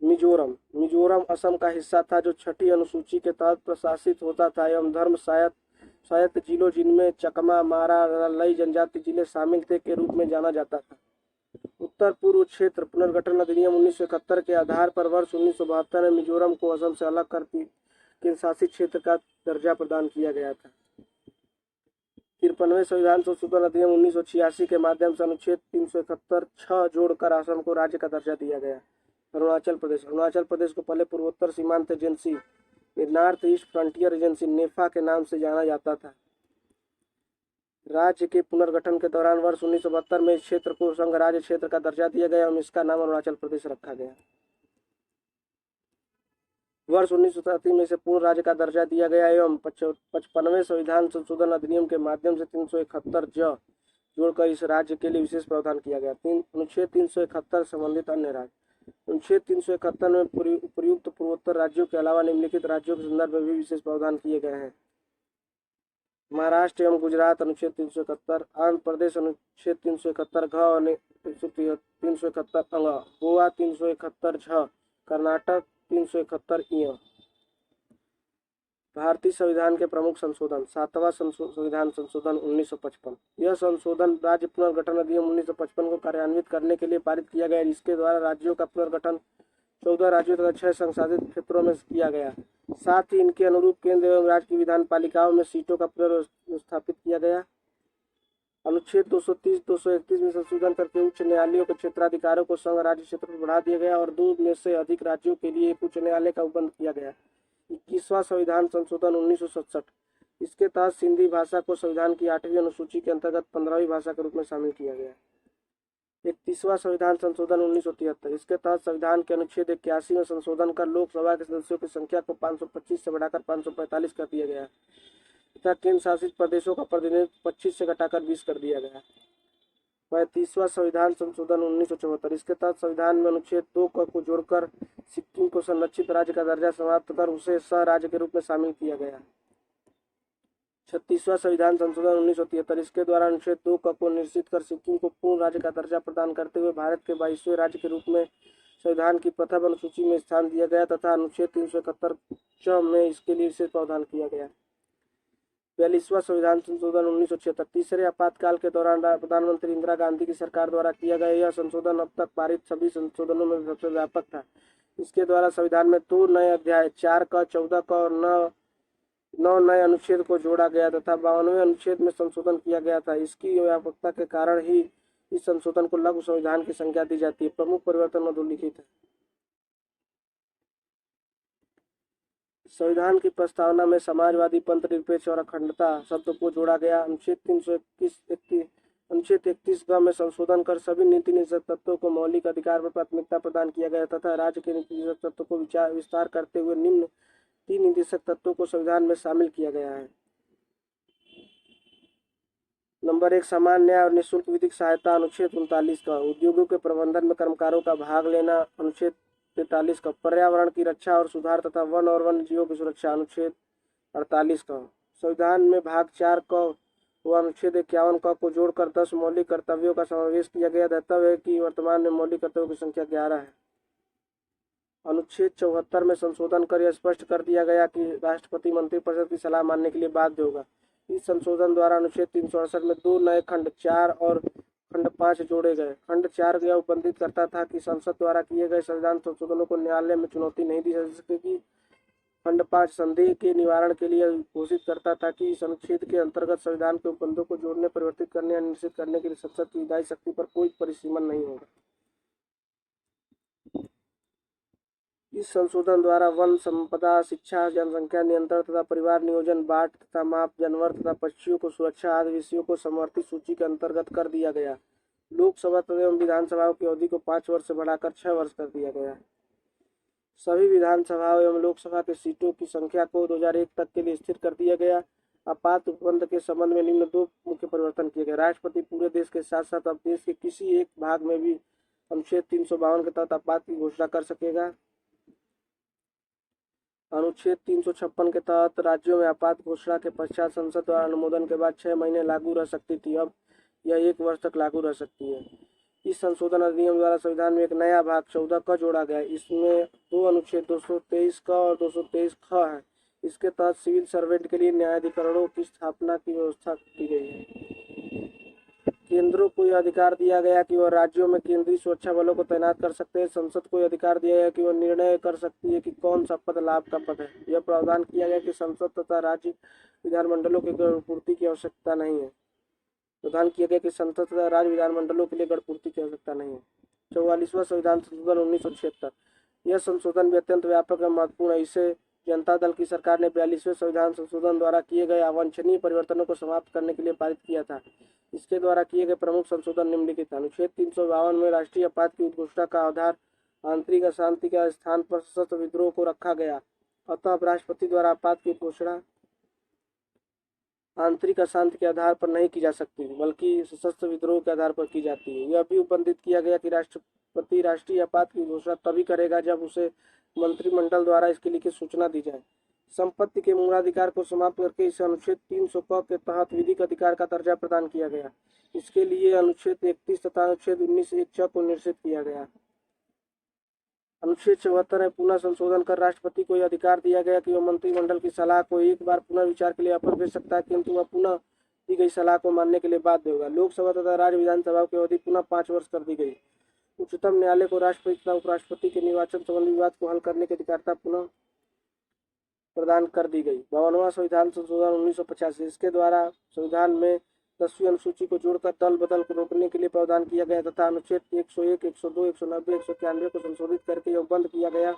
मिजोरम असम का हिस्सा था जो छठी अनुसूची के तहत प्रशासित होता था एवं धर्म स्वायत्त जिलों जिनमें चकमा, मारा, लई जनजाति जिले शामिल थे के रूप में जाना जाता था। उत्तर पूर्व क्षेत्र पुनर्गठन अधिनियम 1971 के आधार पर वर्ष 1972 में मिजोरम को असम से अलग कर केंद्र शासित क्षेत्र का दर्जा प्रदान किया गया था। 53वें संविधान संशोधन अधिनियम 1986 के माध्यम से अनुच्छेद 371 छ जोड़कर असम को राज्य का दर्जा दिया गया। अरुणाचल प्रदेश को पहले पूर्वोत्तर सीमांत agency north east frontier agency NEFA के नाम से जाना जाता था। राज्य के पुनर्गठन के दौरान वर्ष 1972 में इस क्षेत्र को संघ राज्य क्षेत्र का दर्जा दिया गया एवं इसका नाम अरुणाचल प्रदेश रखा गया। वर्ष 1937 में इसे पूर्ण राज्य का दर्जा दिया गया एवं 55वें संविधान संशोधन अधिनियम के माध्यम से 371 ज जोड़कर इस राज्य के लिए विशेष प्रावधान किया गया। अनुच्छेद 371 संबंधित अन्य राज्य। अनुच्छेद 371 में उपर्युक्त पूर्वोत्तर राज्यों के अलावा निम्नलिखित राज्यों के संदर्भ में भी विशेष प्रावधान किए गए हैं। महाराष्ट्र एवं गुजरात अनुच्छेद 371, आंध्र प्रदेश अनुच्छेद 371 घ और 371 अंग, गोवा 371 झ, कर्नाटक 371 इ। भारतीय संविधान के प्रमुख संशोधन। 7वां संविधान संशोधन 1955। यह संशोधन राज्य पुनर्गठन अधिनियम 1955 को कार्यान्वित करने के लिए पारित किया गया, जिसके द्वारा राज्यों का पुनर्गठन 14 राज्यों तथा 6 संशासित क्षेत्रों में किया गया। साथ ही इनके अनुरूप केंद्र एवं राज्य की विधान पालिकाओं में सीटों का पुनर्स्थापित किया गया। अनुच्छेद 230, 231 में संशोधन करके उच्च न्यायालयों के क्षेत्राधिकारों को संघ राज्य क्षेत्र में बढ़ा दिया गया और 2 में से अधिक राज्यों के लिए एक उच्च न्यायालय का उपबंध किया गया। 21वां संविधान संशोधन 1967। इसके तहत सिंधी भाषा को संविधान की 8वीं अनुसूची के अंतर्गत 15वीं भाषा के रूप में शामिल किया गया। 31वां संविधान संशोधन 1973। इसके तहत संविधान के अनुच्छेद 81 में संशोधन कर लोकसभा के सदस्यों की संख्या को 525 से बढ़ाकर 545 कर दिया गया तथा केंद्र शासित प्रदेशों का प्रतिनिधित्व 25 से घटाकर 20 कर दिया गया। 35वां संविधान संशोधन 1974। इसके तहत संविधान में अनुच्छेद 2 को जोड़कर सिक्किम को संरक्षित राज्य का दर्जा समाप्त कर उसे सह राज्य के रूप में शामिल किया गया। 36वां संविधान संशोधन 1973। इसके द्वारा अनुच्छेद 2 को निश्चित कर सिक्किम को पूर्ण राज्य का दर्जा प्रदान करते हुए भारत के 22वें राज्य के रूप में संविधान की प्रथम अनुसूची में स्थान दिया गया तथा अनुच्छेद 371 च में इसके लिए विशेष प्रावधान किया गया। 42वां संविधान संशोधन 1976। तीसरे आपातकाल के दौरान प्रधानमंत्री इंदिरा गांधी की सरकार द्वारा किया गया यह संशोधन अब तक पारित सभी संशोधनों में सबसे व्यापक था। इसके द्वारा संविधान में 2 नए अध्याय 4 क, 14 क और 9 नए अनुच्छेद को जोड़ा गया तथा 52वें अनुच्छेद में संशोधन किया गया था। इसकी व्यापकता के कारण ही इस संशोधन को लघु संविधान की संज्ञा दी जाती है। प्रमुख परिवर्तन अधोलिखित है। संविधान की प्रस्तावना में समाजवादी, पंथ निरपेक्ष और अखंडता शब्द को जोड़ा गया। अनुच्छेद 31 ग में संशोधन कर सभी नीति निषेध तत्वों को मौलिक अधिकार पर प्राथमिकता प्रदान किया गया तथा राज्य के नीति निषेध तत्वों को विस्तार करते हुए निम्न 3 निर्देशक तत्वों को संविधान में शामिल किया गया है। नंबर 1 समान न्याय और निःशुल्क विधिक सहायता अनुच्छेद 39 का। उद्योगों के प्रबंधन में कर्मकारों का भाग लेना अनुच्छेद 43 का। पर्यावरण की रक्षा और सुधार तथा वन और वन्य जीवों की सुरक्षा अनुच्छेद 48 का। संविधान में भाग 4 क व अनुच्छेद 51 क को जोड़कर 10 मौलिक कर्तव्यों का समावेश किया गया। दायित्व है कि वर्तमान में मौलिक कर्तव्यों की संख्या 11 है। अनुच्छेद 74 में संशोधन कर यह स्पष्ट कर दिया गया कि राष्ट्रपति मंत्रिपरिषद की सलाह मानने के लिए बाध्य होगा। इस संशोधन द्वारा अनुच्छेद 368 में 2 नए खंड 4 और खंड 5 जोड़े गए। खंड 4 यह उपबंधित करता था कि संसद द्वारा किए गए संविधान संशोधनों को न्यायालय में चुनौती नहीं दी जा सकेगी। खंड 5 संदेह के निवारण के लिए घोषित करता था कि इस अनुच्छेद के अंतर्गत संविधान के उपबंधों को जोड़ने, परिवर्तित करने या निश्चित करने के लिए संसद की विधायी शक्ति पर कोई परिसीमन नहीं होगा। इस संशोधन द्वारा वन संपदा, शिक्षा, जनसंख्या नियंत्रण तथा परिवार नियोजन, बाट तथा माप, जानवर तथा पक्षियों को सुरक्षा आदि विषयों को समवर्ती सूची के अंतर्गत कर दिया गया। लोकसभा एवं विधानसभाओं की अवधि को 5 वर्ष से बढ़ाकर 6 वर्ष कर दिया गया। सभी विधानसभाओं एवं लोकसभा के सीटों की संख्या को 2001 तक के लिए स्थिर कर दिया गया। आपात उपबंध के संबंध में निम्न 2 मुख्य परिवर्तन किए गए। राष्ट्रपति पूरे देश के साथ साथ अब देश के किसी एक भाग में भी अनुच्छेद 352 के तहत आपात की घोषणा कर सकेगा। अनुच्छेद 356 के तहत राज्यों में आपात घोषणा के पश्चात संसद द्वारा अनुमोदन के बाद 6 महीने लागू रह सकती थी, अब यह 1 वर्ष तक लागू रह सकती है। इस संशोधन अधिनियम द्वारा संविधान में एक नया भाग 14 क जोड़ा गया। इसमें 2 अनुच्छेद 223 क और 223 ख है। इसके तहत सिविल सर्वेंट के लिए न्यायाधिकरणों की स्थापना की व्यवस्था की गई है। केंद्रों को यह अधिकार दिया गया कि वह राज्यों में केंद्रीय सुरक्षा बलों को तैनात कर सकते हैं। संसद को यह अधिकार दिया गया कि वह निर्णय कर सकती है कि कौन सा पद लाभ का पद है। यह प्रावधान किया गया कि संसद तथा राज्य विधानमंडलों की गणपूर्ति की आवश्यकता नहीं है। प्रावधान किया गया कि संसद तथा राज्य विधानमंडलों के लिए गणपूर्ति की आवश्यकता नहीं है। 44वां संविधान संशोधन 1976। यह संशोधन भी अत्यंत व्यापक और महत्वपूर्ण है। इसे जनता दल की सरकार ने 42वें संविधान संशोधन द्वारा किए गए अवांछनीय परिवर्तनों को समाप्त करने के लिए पारित किया था। इसके द्वारा किए गए प्रमुख संशोधन निम्नलिखित हैं। अनुच्छेद 352 में राष्ट्रीय आपात की उद्घोषणा का आधार आंतरिक अशांति के स्थान पर सशस्त्र विद्रोह को रखा गया। अतः अब राष्ट्रपति द्वारा आपात की घोषणा आंतरिक अशांति के आधार पर नहीं की जा सकती, बल्कि सशस्त्र विद्रोह के आधार पर की जाती है। यह भी उपबंधित किया गया कि राष्ट्रपति राष्ट्रीय आपात की घोषणा तभी करेगा जब उसे मंत्रिमंडल द्वारा इसकी लिखित सूचना दी जाए। संपत्ति के मूलाधिकार को समाप्त करके इसे अनुच्छेद 300 क के तहत विधिक अधिकार का दर्जा प्रदान किया गया। इसके लिए अनुच्छेद 31 तथा अनुच्छेद 19(1) को निर्देशित किया गया। अनुच्छेद 74 में पुनः संशोधन कर राष्ट्रपति को यह अधिकार दिया गया कि वह मंत्रिमंडल की सलाह को एक बार पुनः विचार के लिए वापस भेज सकता है, किंतु वह पुनः दी गई सलाह को मानने के लिए बाध्य होगा। लोकसभा तथा राज्य विधानसभा की अवधि पुनः 5 वर्ष कर दी गई। उच्चतम न्यायालय को राष्ट्रपति तथा उपराष्ट्रपति के निर्वाचन संबंधी विवाद को हल करने की अधिकारिता पुनः प्रदान कर दी गई। 52वां संविधान संशोधन 1985। इसके द्वारा संविधान में 10वीं अनुसूची को जोड़कर दल बदल को रोकने के लिए प्रावधान किया गया तथा अनुच्छेद 101, 102, 190, 191 को संशोधित करके यह बंद किया गया।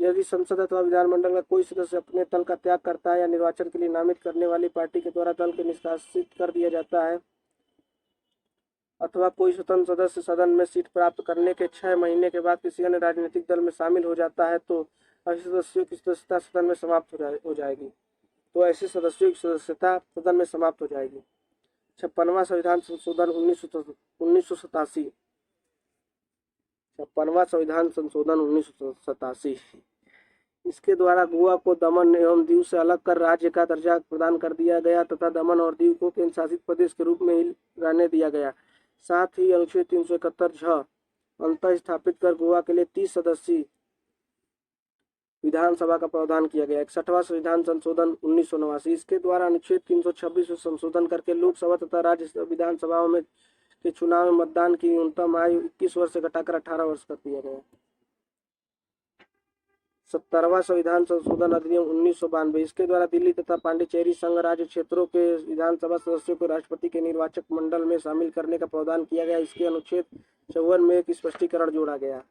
यदि संसद अथवा विधानमंडल का कोई सदस्य अपने दल का त्याग करता है या निर्वाचन के लिए नामित करने वाली पार्टी के द्वारा दल के निष्कासित कर दिया जाता है अथवा कोई स्वतंत्र सदस्य सदन में सीट प्राप्त करने के 6 महीने के बाद किसी अन्य राजनीतिक दल में शामिल हो जाता है तो ऐसे सदस्यों की सदस्यता सदन में समाप्त हो जाएगी। 56वां संविधान संशोधन 1987। 56वां संविधान संशोधन 1987। इसके द्वारा गोवा को दमन एवं दीव से अलग कर राज्य का दर्जा प्रदान कर दिया गया तथा दमन और दीव को केंद्र शासित प्रदेश के रूप में ही रहने दिया गया। साथ ही अनुच्छेद 371 अंतर स्थापित कर गोवा के लिए 30 सदस्यीय विधानसभा का प्रावधान किया गया। 61वां संविधान संशोधन 1989। इसके द्वारा अनुच्छेद 326 में संशोधन करके लोकसभा तथा राज्य विधानसभाओं में के चुनाव में मतदान की न्यूनतम आयु 21 वर्ष से घटाकर 18 वर्ष कर दिया गया। 70वां संविधान संशोधन अधिनियम 1992। इसके द्वारा दिल्ली तथा पांडिचेरी संघ राज्य क्षेत्रों के विधानसभा सदस्यों को राष्ट्रपति के निर्वाचक मंडल में शामिल करने का प्रावधान किया गया। इसके अनुच्छेद 54 में एक स्पष्टीकरण जोड़ा गया।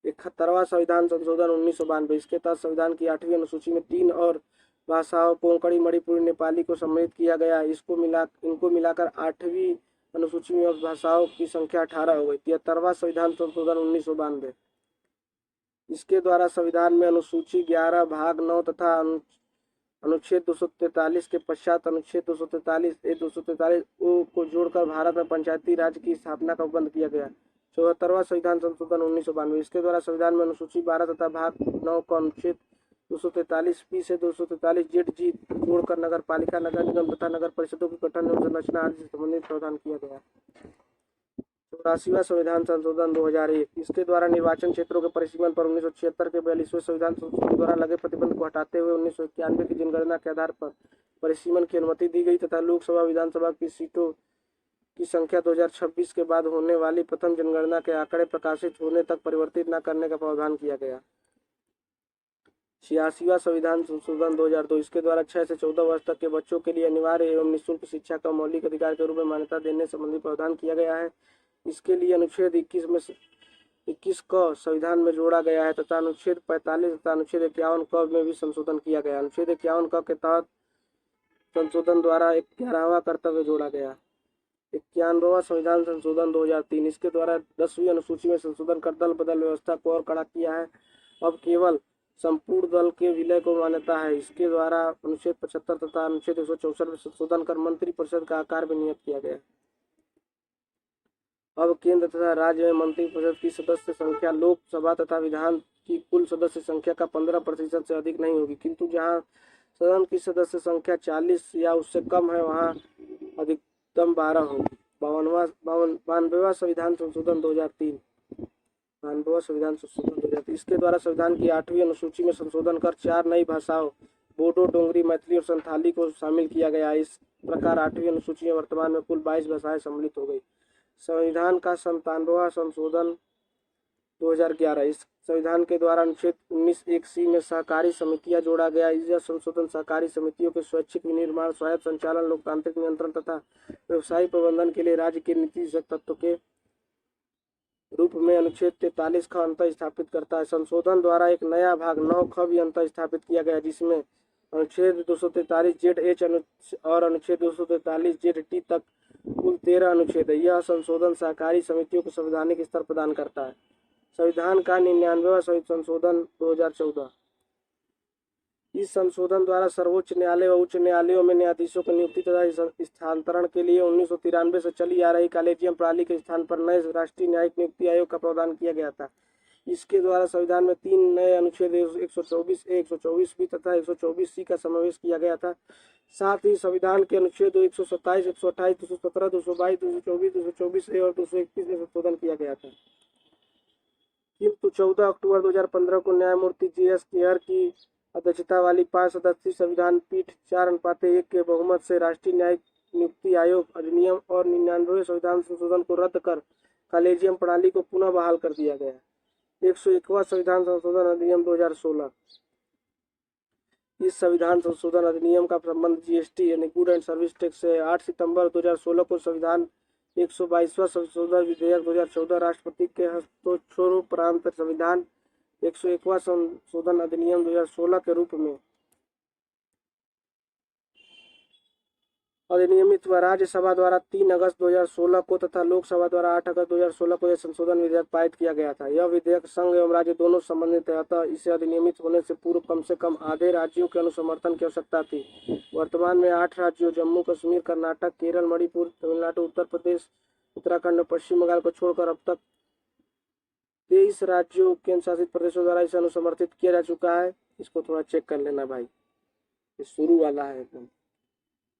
71वां संविधान संशोधन 1992। इसके तहत संविधान की 8वीं अनुसूची में 3 और भाषाओं कोंकणी, मणिपुरी, नेपाली को सम्मिलित किया गया। इनको मिलाकर 8वीं अनुसूची में भाषाओं की संख्या 18 हो गई। 73वां संविधान संशोधन 1992। इसके द्वारा संविधान में अनुसूची 11 भाग 9 तथा अनुच्छेद 243 के पश्चात अनुच्छेद 243 ए 243 ओ को जोड़कर भारत में पंचायती राज की स्थापना का उपबंध किया गया। 74वां संविधान संशोधन 1992, इसके द्वारा संविधान में अनुसूची 12 तथा भाग 9 को अनुच्छेद 243 बी से 243 जेड जी जोड़कर नगर पालिका, नगर निगम तथा नगर परिषदों के गठन एवं संरचना आदि से संबंधित प्रावधान किया गया। 84वां संविधान संशोधन 2001, इसके द्वारा निर्वाचन क्षेत्रों के परिसीमन पर 1976 के 42वें संविधान संशोधन द्वारा लगे प्रतिबंध को हटाते हुए 1991 की जनगणना के आधार पर परिसीमन की अनुमति दी गई तथा लोकसभा विधानसभा की सीटों की संख्या 2026 के बाद होने वाली प्रथम जनगणना के आंकड़े प्रकाशित होने तक परिवर्तित न करने का प्रावधान किया गया। 86वां संविधान संशोधन 2002, इसके द्वारा 6 से 14 वर्ष तक के बच्चों के लिए अनिवार्य एवं निःशुल्क शिक्षा का मौलिक अधिकार के रूप में मान्यता देने संबंधी प्रावधान किया गया है। इसके लिए अनुच्छेद 21 को संविधान में जोड़ा गया है तथा अनुच्छेद 45 तथा अनुच्छेद 51 क में भी संशोधन किया गया। अनुच्छेद 51 क के तहत संशोधन द्वारा 11वां कर्तव्य जोड़ा गया। 91वां संविधान संशोधन 2003, इसके द्वारा 10वीं अनुसूची में संशोधन कर दल बदल व्यवस्था को और कड़ा किया है। अब केवल संपूर्ण दल के विलय को मान्यता है। इसके द्वारा अनुच्छेद 75 तथा अनुच्छेद 164 में संशोधन कर मंत्री परिषद का आकार भी नियत किया गया। अब केंद्र तथा राज्य में मंत्री परिषद की सदस्य संख्या लोकसभा तथा विधान की कुल सदस्य संख्या का 15% से अधिक नहीं होगी, किंतु जहां सदन की सदस्य संख्या 40 या उससे कम है वहां अधिकतम 12 होगी। 92वां संविधान संशोधन 2003, 92वां संविधान संशोधन 2003, इसके द्वारा संविधान की 8वीं अनुसूची में संशोधन कर 4 नई भाषाओं बोडो, डोंगरी, मैथिली और संथाली को शामिल किया गया। इस प्रकार 8वीं अनुसूची में वर्तमान में कुल 22 भाषाएं सम्मिलित हो गई। संविधान का 97वां संशोधन 2011, इस संविधान के द्वारा अनुच्छेद 19(1)(c) में सहकारी समितियां जोड़ा गया। यह संशोधन सहकारी समितियों के स्वैच्छिक विनिर्माण, स्वायत्त संचालन, लोकतांत्रिक नियंत्रण तथा व्यवसायिक प्रबंधन के लिए राज्य के नीति तत्व के रूप में अनुच्छेद 43 का अंतर स्थापित करता है। संशोधन द्वारा एक नया भाग 9 ख भी अंतर स्थापित किया गया, जिसमें अनुच्छेद 243 जेड एच और अनुच्छेद 243 जेड टी तक कुल 13 अनुच्छेद है। यह संशोधन सहकारी समितियों को संवैधानिक स्तर प्रदान करता है। संविधान का 99वां संशोधन 2014, इस संशोधन द्वारा सर्वोच्च न्यायालय व उच्च न्यायालयों में न्यायाधीशों की नियुक्ति तथा स्थानांतरण के लिए 1993 से चली आ रही कॉलेजियम प्रणाली के स्थान पर नए राष्ट्रीय न्यायिक नियुक्ति आयोग का प्रावधान किया गया था। इसके द्वारा संविधान में 3 नए अनुच्छेद 124A, 124B तथा 124C का समावेश किया गया था। साथ ही संविधान के अनुच्छेद 127, 128, 217, 222, 224, 224A और 221 में संशोधन किया गया था। किंतु 14 अक्टूबर 2015 को न्यायमूर्ति JS केयर की अध्यक्षता वाली 5 सदस्यीय संविधान पीठ 4:1 के बहुमत से राष्ट्रीय न्यायिक नियुक्ति आयोग अधिनियम और 99वें संविधान संशोधन को रद्द कर कॉलेजियम प्रणाली को पुनः बहाल कर दिया गया। 101वां संविधान संशोधन अधिनियम 2016, इस संविधान संशोधन अधिनियम का संबंध GST यानी गुड एंड सर्विस टैक्स से 8 सितंबर 2016 को संविधान 122वां संशोधन विधेयक 2014 राष्ट्रपति के हस्तक्षेपोपरांत संविधान 101वां संशोधन अधिनियम 2016 के रूप में अधिनियमित हुआ। राज्यसभा द्वारा 3 अगस्त 2016 को तथा लोकसभा द्वारा 8 अगस्त 2016 को यह संशोधन विधेयक पारित किया गया था। यह विधेयक संघ एवं राज्य दोनों संबंधित है, अतः इसे अधिनियमित होने से पूर्व कम से कम आधे राज्यों के अनुसमर्थन की आवश्यकता थी। वर्तमान में 8 राज्यों जम्मू कश्मीर, कर्नाटक, केरल, मणिपुर, तमिलनाडु, उत्तर प्रदेश, उत्तराखंड और पश्चिम बंगाल को छोड़कर अब तक 23 राज्यों केंद्र शासित प्रदेशों द्वारा इसे अनुसमर्थित किया जा चुका है। इसको थोड़ा चेक कर लेना भाई, ये शुरू वाला है एकदम।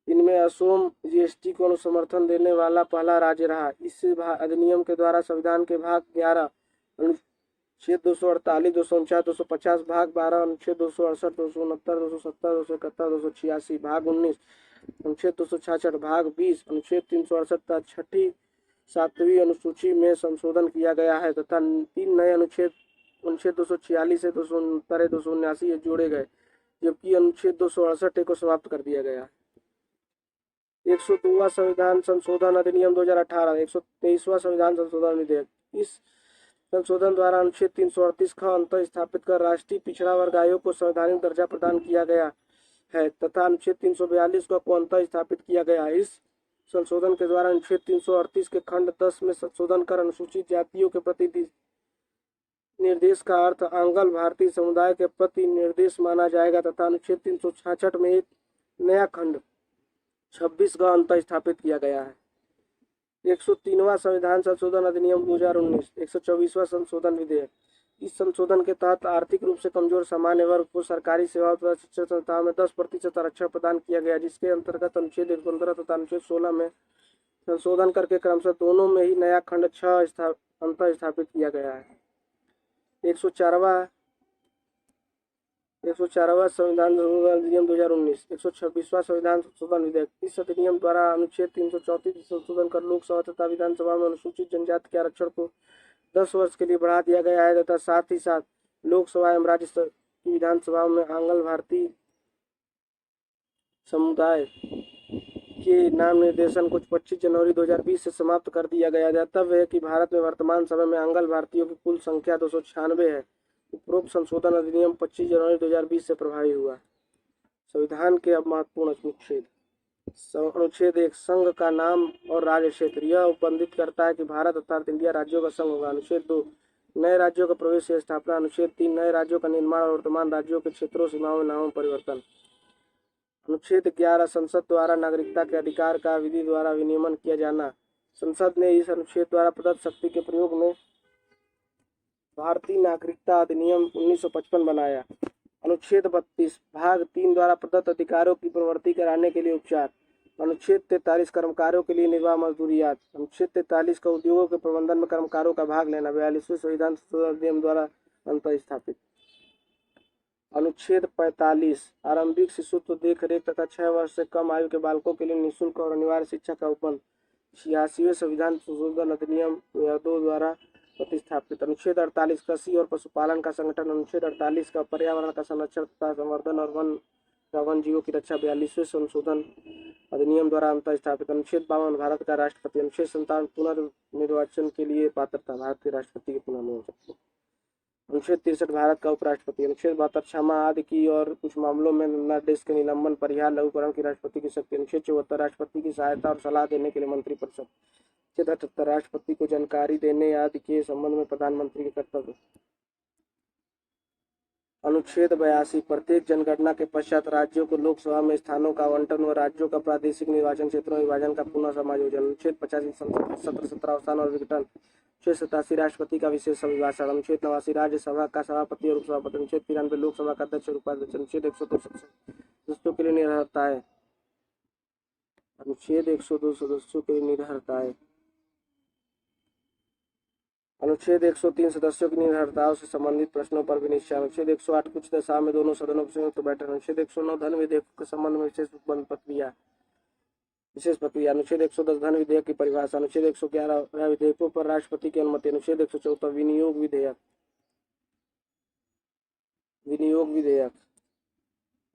इनमें असम GST को अनुसमर्थन देने वाला पहला राज्य रहा। इस अधिनियम के द्वारा संविधान के भाग 11 अनुच्छेद 248, 249, 250, भाग 12 अनुच्छेद 268, 269, 270, 271, 286, भाग 19 अनुच्छेद 266, भाग 20 अनुच्छेद 368 तथा 6ठी 7वीं अनुसूची में संशोधन किया गया है तथा 3 नए अनुच्छेद 246 से 269, 279 जोड़े गए, जबकि अनुच्छेद 268 को समाप्त कर दिया गया। 102वां संविधान संशोधन अधिनियम 2018, 123वां संविधान संशोधन विधेयक, इस संशोधन द्वारा अनुच्छेद 338 का अंतर स्थापित कर राष्ट्रीय पिछड़ा वर्ग आयोग को संवैधानिक दर्जा प्रदान किया गया है तथा अनुच्छेद 342 को अंतर स्थापित किया गया। इस संशोधन के द्वारा अनुच्छेद 338 के खंड 10 में संशोधन कर अनुसूचित जातियों के प्रति निर्देश का अर्थ आंग्ल भारतीय समुदाय के प्रति निर्देश माना जाएगा तथा अनुच्छेद 366 में एक नया खंड 26 का अंत स्थापित किया गया है। 103वां संविधान संशोधन अधिनियम 2019 124वां संशोधन विधेयक। इस संशोधन के तहत आर्थिक रूप से कमजोर सामान्य वर्ग को सरकारी सेवाओं तथा शिक्षण संस्थाओं में 10% आरक्षण प्रदान किया गया, जिसके अंतर्गत अनुच्छेद 115 तथा अनुच्छेद 16 में संशोधन करके क्रमशः दोनों में ही नया खंड 6 अंत स्थापित किया गया है। 104वां संविधान अधिनियम 2019 126वां संविधान संशोधन विधेयक। इस अधिनियम द्वारा अनुच्छेद 334 संशोधन कर लोकसभा तथा विधानसभा में अनुसूचित जनजाति के आरक्षण को 10 वर्ष के लिए बढ़ा दिया गया है तथा साथ ही साथ लोकसभा एवं राज्य की विधानसभाओं में आंग्ल भारतीय समुदाय के नाम निर्देशन को 25 जनवरी 2020 से समाप्त कर दिया गया। ज्ञातव्य है कि भारत में वर्तमान समय में आंग्ल भारतीयों की कुल संख्या 296 है। उपरोक्त संशोधन अधिनियम 25 जनवरी 2020 से प्रभावी हुआ। संविधान के अब महत्वपूर्ण अनुच्छेद। अनुच्छेद 1 संघ का नाम और राज्य क्षेत्र। यह उपबंधित करता है कि भारत अर्थात इंडिया राज्यों का संघ होगा। अनुच्छेद 2 नए राज्यों का प्रवेश या स्थापना। अनुच्छेद 3 नए राज्यों का निर्माण और वर्तमान राज्यों के क्षेत्रों सीमाओं में नामों परिवर्तन। अनुच्छेद 11 संसद द्वारा नागरिकता के अधिकार का विधि द्वारा विनियमन किया जाना। संसद ने इस अनुच्छेद द्वारा प्रदत्त शक्ति के प्रयोग में भारतीय नागरिकता अधिनियम 1955 बनाया। अनुच्छेद 32 भाग 3 द्वारा प्रदत्त अधिकारों की प्रवृत्ति कराने के लिए उपचार। अनुच्छेद 43 कर्मकारों के लिए निर्वाह मजदूरियात। अनुच्छेद 43 का उद्योगों के प्रबंधन में कर्मकारों का भाग लेना। 42वें संविधान संशोधन अधिनियम द्वारा अंत स्थापित। अनुच्छेद 45 आरंभिक शिशुत्व देख रेख तथा 6 वर्ष से कम आयु के बालकों के लिए निःशुल्क और अनिवार्य शिक्षा का उपबंध। 86वें संविधान संशोधन अधिनियम 2002 द्वारा प्रतिस्थापित। अनुच्छेद 48 कृषि और पशुपालन का संगठन। अनुच्छेद 48 का पर्यावरण का संरक्षण तथा संवर्धन और वन जीवों की रक्षा। 42वें संशोधन अधिनियम द्वारा अंत स्थापित। अनुच्छेद 52 भारत का राष्ट्रपति। अनुच्छेद 57 पुनर्निर्वाचन के लिए पात्रता। भारत के राष्ट्रपति के पुनर्निर्वाचन। अनुच्छेद 63 भारत का उपराष्ट्रपति। अनुच्छेद 72 क्षमा आदि की और कुछ मामलों में निर्देश के निलंबन परिहार लघुकरण की राष्ट्रपति की शक्ति। अनुच्छेद 74 राष्ट्रपति की सहायता और सलाह देने के लिए मंत्रिपरिषद। अनुच्छेद 78 राष्ट्रपति को जानकारी देने आदि के संबंध में प्रधानमंत्री के कर्तव्य। अनुच्छेद 82 प्रत्येक जनगणना के पश्चात राज्यों को लोकसभा में स्थानों का आवंटन व राज्यों का प्रादेशिक निर्वाचन क्षेत्रों में विभाजन का पुनः समायोजन। अनुच्छेद 85 संसद सत्र 17 अवसान और विघटन। अनुच्छेद 87 राष्ट्रपति का विशेष अभिभाषण। अनुच्छेद 89 राज्यसभा का सभापति और उपसभापति। अनुच्छेद 93 लोकसभा का अध्यक्ष और उपाध्यक्ष। अनुच्छेद 102 सदस्यों के लिए निर्भरताएं। अनुच्छेद 102 सदस्यों के लिए निर्भरताएं। अनुच्छेद 103 सदस्यों की निर्भरताओं से संबंधित प्रश्नों पर विनिश्चय। अनुच्छेद 108 कुछ दशा में दोनों सदनों की संयुक्त बैठक। अनुच्छेद 109 धन विधेयकों के संबंध में विशेष प्रक्रिया। अनुच्छेद 110 धन विधेयक की परिभाषा। अनुच्छेद 111 विधेयकों पर राष्ट्रपति की अनुमति। अनुच्छेद 114 विनियोग विधेयक।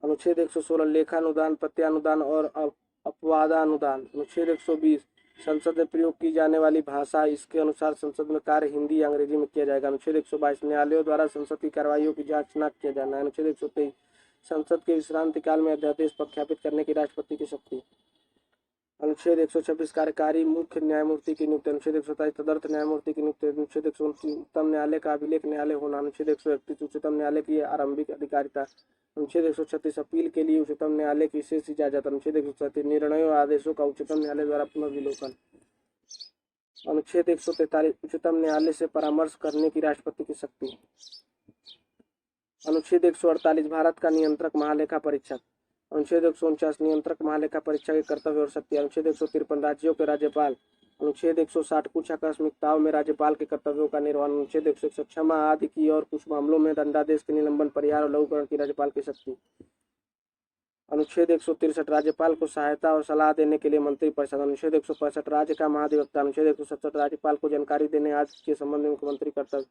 अनुच्छेद 116 लेखानुदान प्रत्यानुदान और अपवादानुदान। अनुच्छेद 120 संसद में प्रयोग की जाने वाली भाषा। इसके अनुसार संसद में कार्य हिंदी या अंग्रेजी में किया जाएगा। अनुच्छेद 122 न्यायालयों द्वारा संसद की कार्रवाइयों की जांच न किया जाना है। अनुच्छेद 123 संसद के विश्रांति काल में अध्यादेश प्रख्यापित करने की राष्ट्रपति की शक्ति। अनुच्छेद 126 कार्यकारी मुख्य न्यायमूर्ति की नियुक्ति। अनुच्छेद 127 तदर्थ न्यायमूर्ति की नियुक्ति। अनुच्छेद 129 उच्चतम न्यायालय का अभिलेख न्यायालय होना। अनुच्छेद 131 उच्चतम न्यायालय की आरंभिक अधिकारिता। अनुच्छेद 136 अपील के लिए उच्चतम न्यायालय की विशेष इजाजत। अनुच्छेद 137 निर्णयों और आदेशों का उच्चतम न्यायालय द्वारा पुनर्विलोकन। अनुच्छेद 143 उच्चतम न्यायालय से परामर्श करने की राष्ट्रपति की शक्ति। अनुच्छेद 148 भारत का नियंत्रक महालेखा परीक्षक। अनुच्छेद 149 नियंत्रक महालेखा परीक्षक के कर्तव्य और शक्ति। अनुच्छेद 153 राज्यों के राज्यपाल। अनुच्छेद 160 कुछ आकस्मिकताओं में राज्यपाल के कर्तव्यों का निर्वहन। अनुच्छेद 161 क्षमा आदि की और कुछ मामलों में दंडादेश के निलंबन परिहार और लघुकरण की राज्यपाल की शक्ति। अनुच्छेद 163 राज्यपाल को सहायता और सलाह देने के लिए मंत्रिपरिषद। अनुच्छेद 165 राज्य का महाधिवक्ता। अनुच्छेद 167 राज्यपाल को जानकारी देने आदि के संबंध में मुख्यमंत्री कर्तव्य।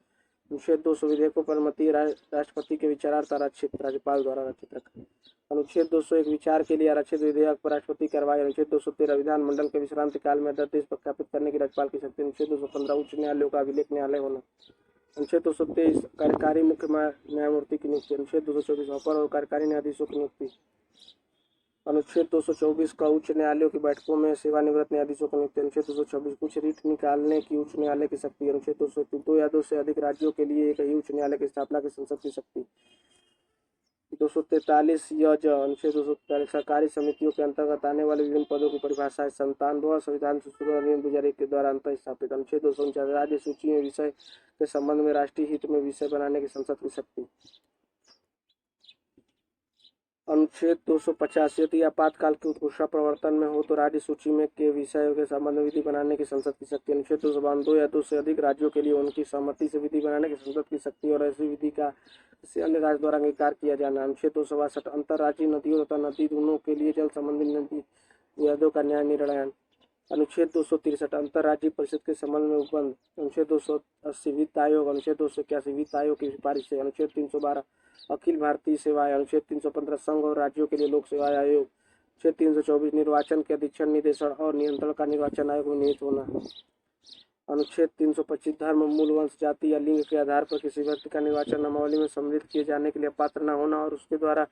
अनुच्छेद 200 विधेयकों पर अनुमति राष्ट्रपति के विचारार्थ आरक्षित राज्यपाल द्वारा आरक्षित रखा। अनुच्छेद 201 विचार के लिए आरक्षित विधेयक पर राष्ट्रपति कार्रवाई। अनुच्छेद 213 विधानमंडल के विश्रांति काल में अध्यादेश प्रख्यापित करने की राज्यपाल की शक्ति। अनुच्छेद 215 उच्च न्यायालयों का अभिलेख न्यायालय होना। अनुच्छेद 223 कार्यकारी मुख्य न्यायमूर्ति की नियुक्ति। अनुच्छेद 224 अपर और कार्यकारी न्यायाधीशों की नियुक्ति। अनुच्छेद 224 का उच्च न्यायालयों की बैठकों में सेवानिवृत्त न्यायाधीशों की नियुक्ति। अनुच्छेद 226 कुछ रीट निकालने की उच्च न्यायालय की शक्ति। अनुच्छेद 202 या 2 से अधिक राज्यों के लिए एक ही उच्च न्यायालय की स्थापना की संसद की शक्ति। 243 य अनुच्छेद 243 सरकारी समितियों के अंतर्गत आने वाले विभिन्न पदों की परिभाषा है। 97वां संविधान संशोधन अधिनियम 2001 के द्वारा अंतर स्थापित। अनुच्छेद 249 राज्य सूची में विषय के संबंध में राष्ट्रीय हित में विषय बनाने की संसद की शक्ति। अनुच्छेद 250 यदि आपातकाल की घोषणा प्रवर्तन में हो तो राज्य सूची में के विषयों के संबंध में विधि बनाने की संसद की शक्ति। अनुच्छेद 252 या 2 से अधिक राज्यों के लिए उनकी सहमति से विधि बनाने की संसद की शक्ति और ऐसी विधि का किसी अन्य राज्य द्वारा अंगीकार किया जाना। अनुच्छेद 262 अंतर्राज्यीय नदियों तथा नदी दोनों के लिए जल संबंधी नदी विवादों का न्याय निर्णय। अनुच्छेद 263 अंतर्राज्यीय परिषद के संबंध में उपबंध। अनुच्छेद 280 वित्त आयोग। अनुच्छेद 281 वित्त आयोग की सिफारिश है। अनुच्छेद 312 अखिल भारतीय सेवाएं। अनुच्छेद 315 संघ और राज्यों के लिए लोक सेवा आयोग। अनुच्छेद 324 निर्वाचन के अधीक्षण निदेशन और नियंत्रण का निर्वाचन आयोग में नियुक्त होना। अनुच्छेद 325 धर्म मूल वंश जाति या लिंग के आधार पर किसी व्यक्ति का निर्वाचन नामावली में सम्मिलित किए जाने के लिए पात्र न होना और उसके द्वारा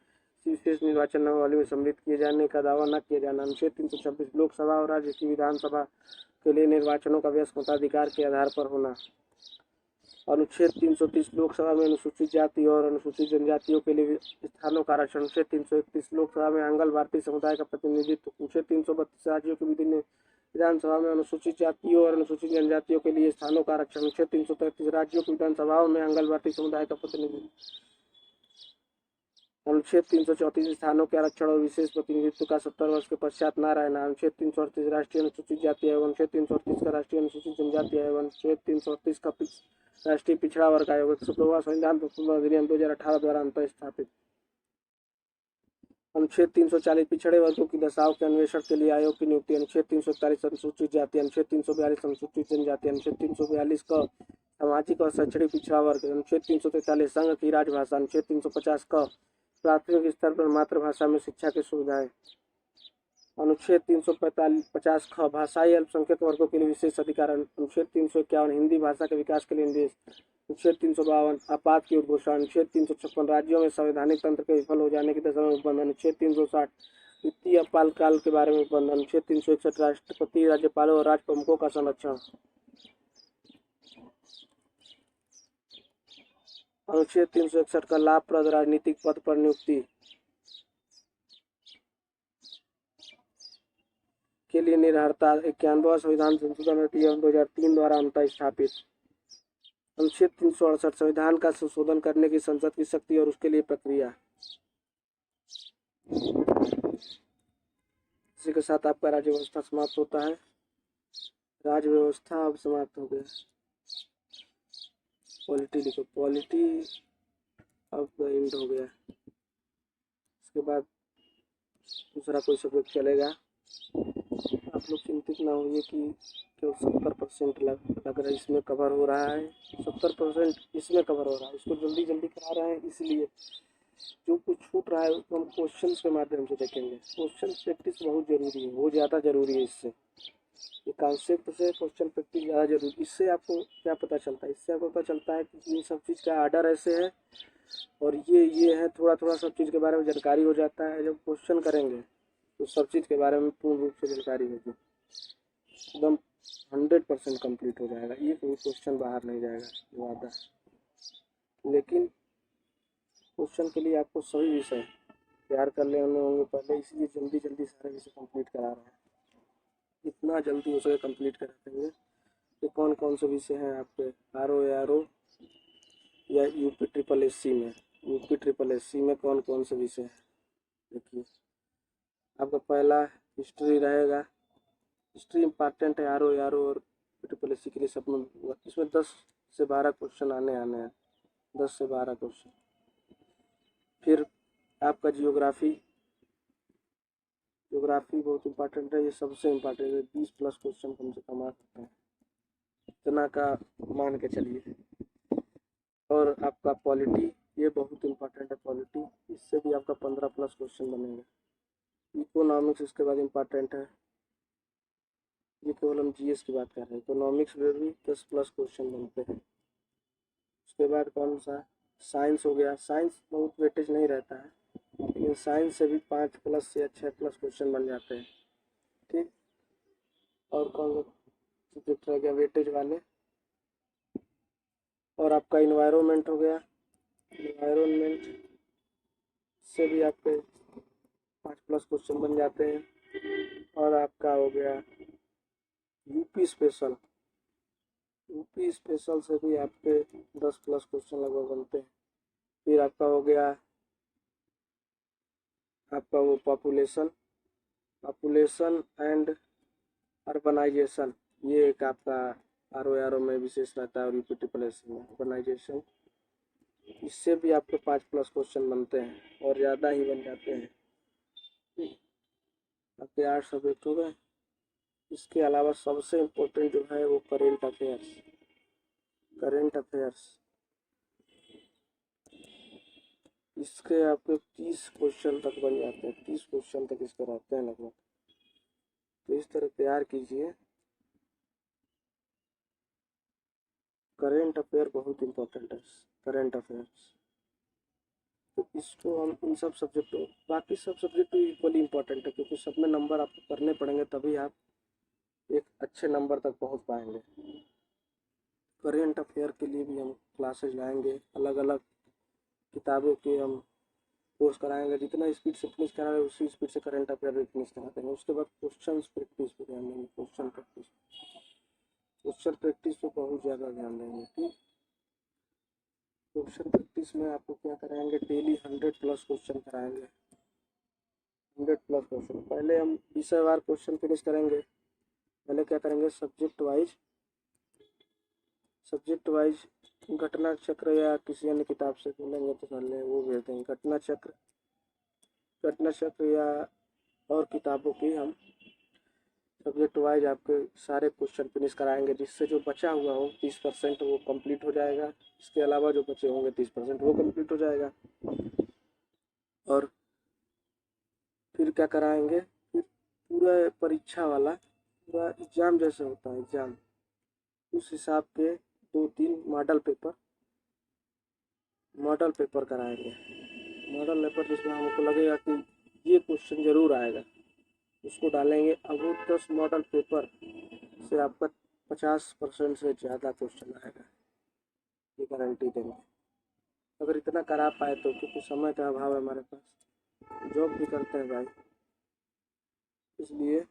विशेष निर्वाचन नामावली में सम्मिलित किए जाने का दावा न किया जाना। अनुच्छेद 326 लोकसभा और राज्य की विधानसभा के लिए निर्वाचनों का वयस्क मताधिकार के आधार पर होना। अनुच्छेद 330 लोकसभा में अनुसूचित जाति और अनुसूचित जनजातियों के लिए स्थानों का आरक्षण। अनुच्छेद 331 लोकसभा में आंगल भारतीय समुदाय का प्रतिनिधित्व। अनुच्छेद 332 राज्यों की विधानसभा में अनुसूचित जातियों और अनुसूचित जनजातियों के लिए स्थानों का आरक्षण। अनुच्छेद 333 राज्यों की विधानसभाओं में आंगल भारतीय समुदाय का प्रतिनिधित्व। अनुच्छेद 334 स्थानों के आरक्षण और विशेष प्रतिनिधित्व का 70 वर्ष के पश्चात न रहना। अनुच्छेद 338 राष्ट्रीय अनुसूचित जाति आयोग। अनुच्छेद 338 का राष्ट्रीय अनुसूचित जनजाति आयोग। अनुच्छेद 338 का राष्ट्रीय पिछड़ा वर्ग आयोग। 102वां संविधान संशोधन अधिनियम 2018 द्वारा अंतर स्थापित। अनुच्छेद 340 पिछड़े वर्गों की दशाओं के अन्वेषण के लिए आयोग की नियुक्ति। अनुच्छेद 341 अनुसूचित जाति। अनुच्छेद 342 अनुसूचित जनजाति। अनुच्छेद 342 का सामाजिक और शैक्षणिक पिछड़ा वर्ग। अनुच्छेद 343 संघ की राजभाषा। अनुच्छेद 350 का प्राथमिक स्तर पर मातृभाषा में शिक्षा की सुविधाएं। अनुच्छेद 350 ख भाषाई अल्पसंख्यक वर्गों के लिए विशेष अधिकार। अनुच्छेद 351 हिंदी भाषा के विकास के लिए निर्देश। अनुच्छेद 352 आपात की उद्घोषणा। अनुच्छेद 356 राज्यों में संवैधानिक तंत्र के विफल हो जाने की दशा में उपबंध। अनुच्छेद 360 वित्तीय आपातकाल के बारे में उपबंध। अनुच्छेद 361 राष्ट्रपति राज्यपालों और राज प्रमुखों का संरक्षण। अनुच्छेद 361 का लाभप्रद राजनीतिक पद पर नियुक्ति के लिए निर्हरता। 91वां संविधान संशोधन अधिनियम 2003 द्वारा अंतर स्थापित। अनुच्छेद 368 संविधान का संशोधन करने की संसद की शक्ति और उसके लिए प्रक्रिया। इसी के साथ आपका राज्य व्यवस्था समाप्त होता है। राज्य व्यवस्था अब समाप्त हो गया। पॉलिटी लिखो, पॉलिटी अब एंड हो गया। इसके बाद दूसरा कोई सब्जेक्ट चलेगा। आप लोग चिंतित ना होइए कि केवल 70% लग रहा है इसमें कवर हो रहा है। 70% इसमें कवर हो रहा है, इसको जल्दी जल्दी करा रहे हैं, इसलिए जो कुछ छूट रहा है उसको हम क्वेश्चन के माध्यम से देखेंगे। क्वेश्चन प्रैक्टिस बहुत जरूरी है, वो ज़्यादा जरूरी है। इससे ये कॉन्सेप्ट से क्वेश्चन प्रैक्टिस ज़्यादा जरूरी। इससे आपको क्या पता चलता है? इससे आपको पता चलता है कि ये सब चीज़ का आर्डर ऐसे है और ये है। थोड़ा थोड़ा सब चीज़ के बारे में जानकारी हो जाता है। जब क्वेश्चन करेंगे तो सब चीज़ के बारे में पूर्ण रूप से जानकारी होगी, एकदम 100% कंप्लीट हो जाएगा। ये कोई क्वेश्चन बाहर नहीं जाएगा, वादा। लेकिन क्वेश्चन के लिए आपको सभी विषय तैयार कर लेने होंगे पहले, इसलिए जल्दी जल्दी सारे विषय कंप्लीट करा रहे हैं। इतना जल्दी हो सके कंप्लीट करा देंगे। तो कौन कौन से विषय हैं आपके RO या UP-SSC में? UP-SSC में कौन कौन से विषय हैं? देखिए, आपका पहला हिस्ट्री रहेगा। हिस्ट्री इम्पॉर्टेंट है RO और UP-SSC के लिए सब में। इसमें 10 से 12 क्वेश्चन आने हैं, 10 से 12 क्वेश्चन। फिर आपका जियोग्राफी बहुत इम्पोर्टेंट है, ये सबसे इम्पोर्टेंट है। 20+ क्वेश्चन कम से कम आ सकते हैं, इतना का मान के चलिए। और आपका पॉलिटी, ये बहुत इम्पोर्टेंट है पॉलिटी, इससे भी आपका 15+ क्वेश्चन बनेंगे। इकोनॉमिक्स इसके बाद इम्पोर्टेंट है, ये केवल हम GS की बात कर रहे हैं। इकोनॉमिक्स में भी 10+ क्वेश्चन बनते हैं। उसके बाद कौन सा? साइंस हो गया। साइंस बहुत वेटेज नहीं रहता है, लेकिन लेकिन साइंस से भी 5+ या 6+ क्वेश्चन बन जाते हैं। ठीक, और कौन सा सब्जेक्ट रह गया वेटेज वाले, और आपका इन्वायरमेंट हो गया, इन्वायरमेंट से भी आपके 5+ क्वेश्चन बन जाते हैं। और आपका हो गया यूपी स्पेशल, यूपी स्पेशल से भी आपके 10+ क्वेश्चन लगभग बनते हैं। फिर आपका हो गया आपका वो पॉपुलेशन एंड अर्बनाइजेशन, ये एक आपका आर में विशेष रहता है, और यूपी ट्रिपल में अर्बनाइजेशन, इससे भी आपके 5+ क्वेश्चन बनते हैं और ज़्यादा ही बन जाते हैं। आपके 8 सब्जेक्ट हो गए। इसके अलावा सबसे इम्पोर्टेंट जो है वो करेंट अफेयर्स, इसके आपके 30 क्वेश्चन तक बन जाते हैं, 30 क्वेश्चन तक इसके रहते हैं लगभग। तो इस तरह तैयार कीजिए। करेंट अफेयर बहुत इम्पोर्टेंट है, करेंट अफेयर्स, तो इसको हम इन सब सब्जेक्टों, बाकी सब सब्जेक्ट भी इक्वली इम्पोर्टेंट है, क्योंकि सब में नंबर आपको करने पड़ेंगे, तभी आप एक अच्छे नंबर तक पहुंच पाएंगे। करेंट अफेयर के लिए भी हम क्लासेज लाएंगे, अलग अलग किताबों के हम कोर्स कराएंगे। जितना स्पीड से फिनिश करा रहे उसी स्पीड से करंट अफेयर भी फिनिश करा देंगे। उसके बाद क्वेश्चन प्रैक्टिस पे ध्यान देंगे, क्वेश्चन प्रैक्टिस पे बहुत ज़्यादा ध्यान देंगे। ठीक, क्वेश्चन प्रैक्टिस में आपको क्या कराएंगे, डेली 100+ क्वेश्चन कराएंगे, 100+ क्वेश्चन। पहले हम विषयवार क्वेश्चन फिनिश करेंगे। पहले क्या करेंगे, सब्जेक्ट वाइज घटना चक्र, या किसी अन्य किताब से बोलेंगे तो पहले वो भेज देंगे। घटना चक्र या और किताबों की हम सब्जेक्ट वाइज आपके सारे क्वेश्चन फिनिश कराएंगे, जिससे जो बचा हुआ हो 30% वो कंप्लीट हो जाएगा। इसके अलावा जो बचे होंगे 30% वो कंप्लीट हो जाएगा। और फिर क्या कराएंगे, फिर पूरा परीक्षा वाला, पूरा एग्ज़ाम जैसे होता है एग्ज़ाम, उस हिसाब के 2-3 मॉडल पेपर कराएंगे। मॉडल पेपर जिसमें हमको लगेगा कि ये क्वेश्चन ज़रूर आएगा, उसको डालेंगे। अब वो 10 मॉडल पेपर से आपका 50% से ज़्यादा क्वेश्चन आएगा, ये गारंटी देंगे। अगर इतना करा पाए तो, क्योंकि समय का अभाव है हमारे पास, जॉब भी करते हैं भाई, इसलिए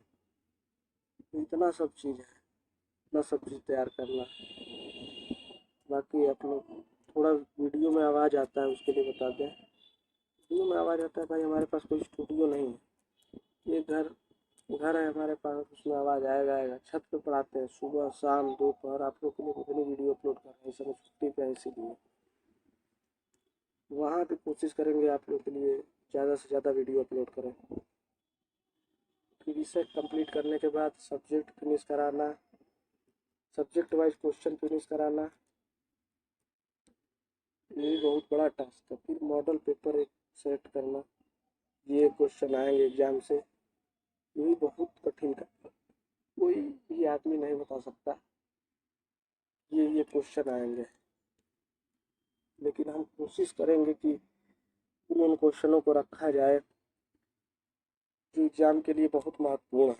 इतना सब चीज़ है, इतना सब चीज़ तैयार करना। बाकी आप लोग थोड़ा वीडियो में आवाज़ आता है उसके लिए बता दें। वीडियो में आवाज़ आता है भाई, हमारे पास कोई स्टूडियो नहीं है, ये घर है हमारे पास, उसमें आवाज़ आएगा। छत पे पढ़ाते हैं, सुबह शाम दोपहर, आप लोग के लिए कितनी वीडियो अपलोड कर रहे हैं, समय छुट्टी पे है, इसीलिए वहाँ भी कोशिश करेंगे आप लोग के लिए ज़्यादा से ज़्यादा वीडियो अपलोड करें। फिर इसे कंप्लीट करने के बाद सब्जेक्ट फिनिश कराना, सब्जेक्ट वाइज क्वेश्चन फिनिश कराना, ये बहुत बड़ा टास्क है। फिर मॉडल पेपर एक सेलेक्ट करना, ये क्वेश्चन आएंगे एग्जाम से, ये बहुत कठिन का कोई भी आदमी नहीं बता सकता ये क्वेश्चन आएंगे, लेकिन हम कोशिश करेंगे कि उन क्वेश्चनों को रखा जाए जो एग्जाम के लिए बहुत महत्वपूर्ण है,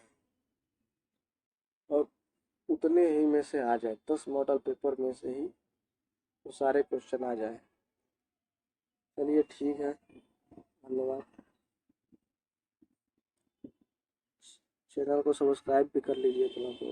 और उतने ही में से आ जाए, 10 मॉडल पेपर में से ही वो सारे क्वेश्चन आ जाए। चलिए ठीक है, धन्यवाद। चैनल को सब्सक्राइब भी कर लीजिए।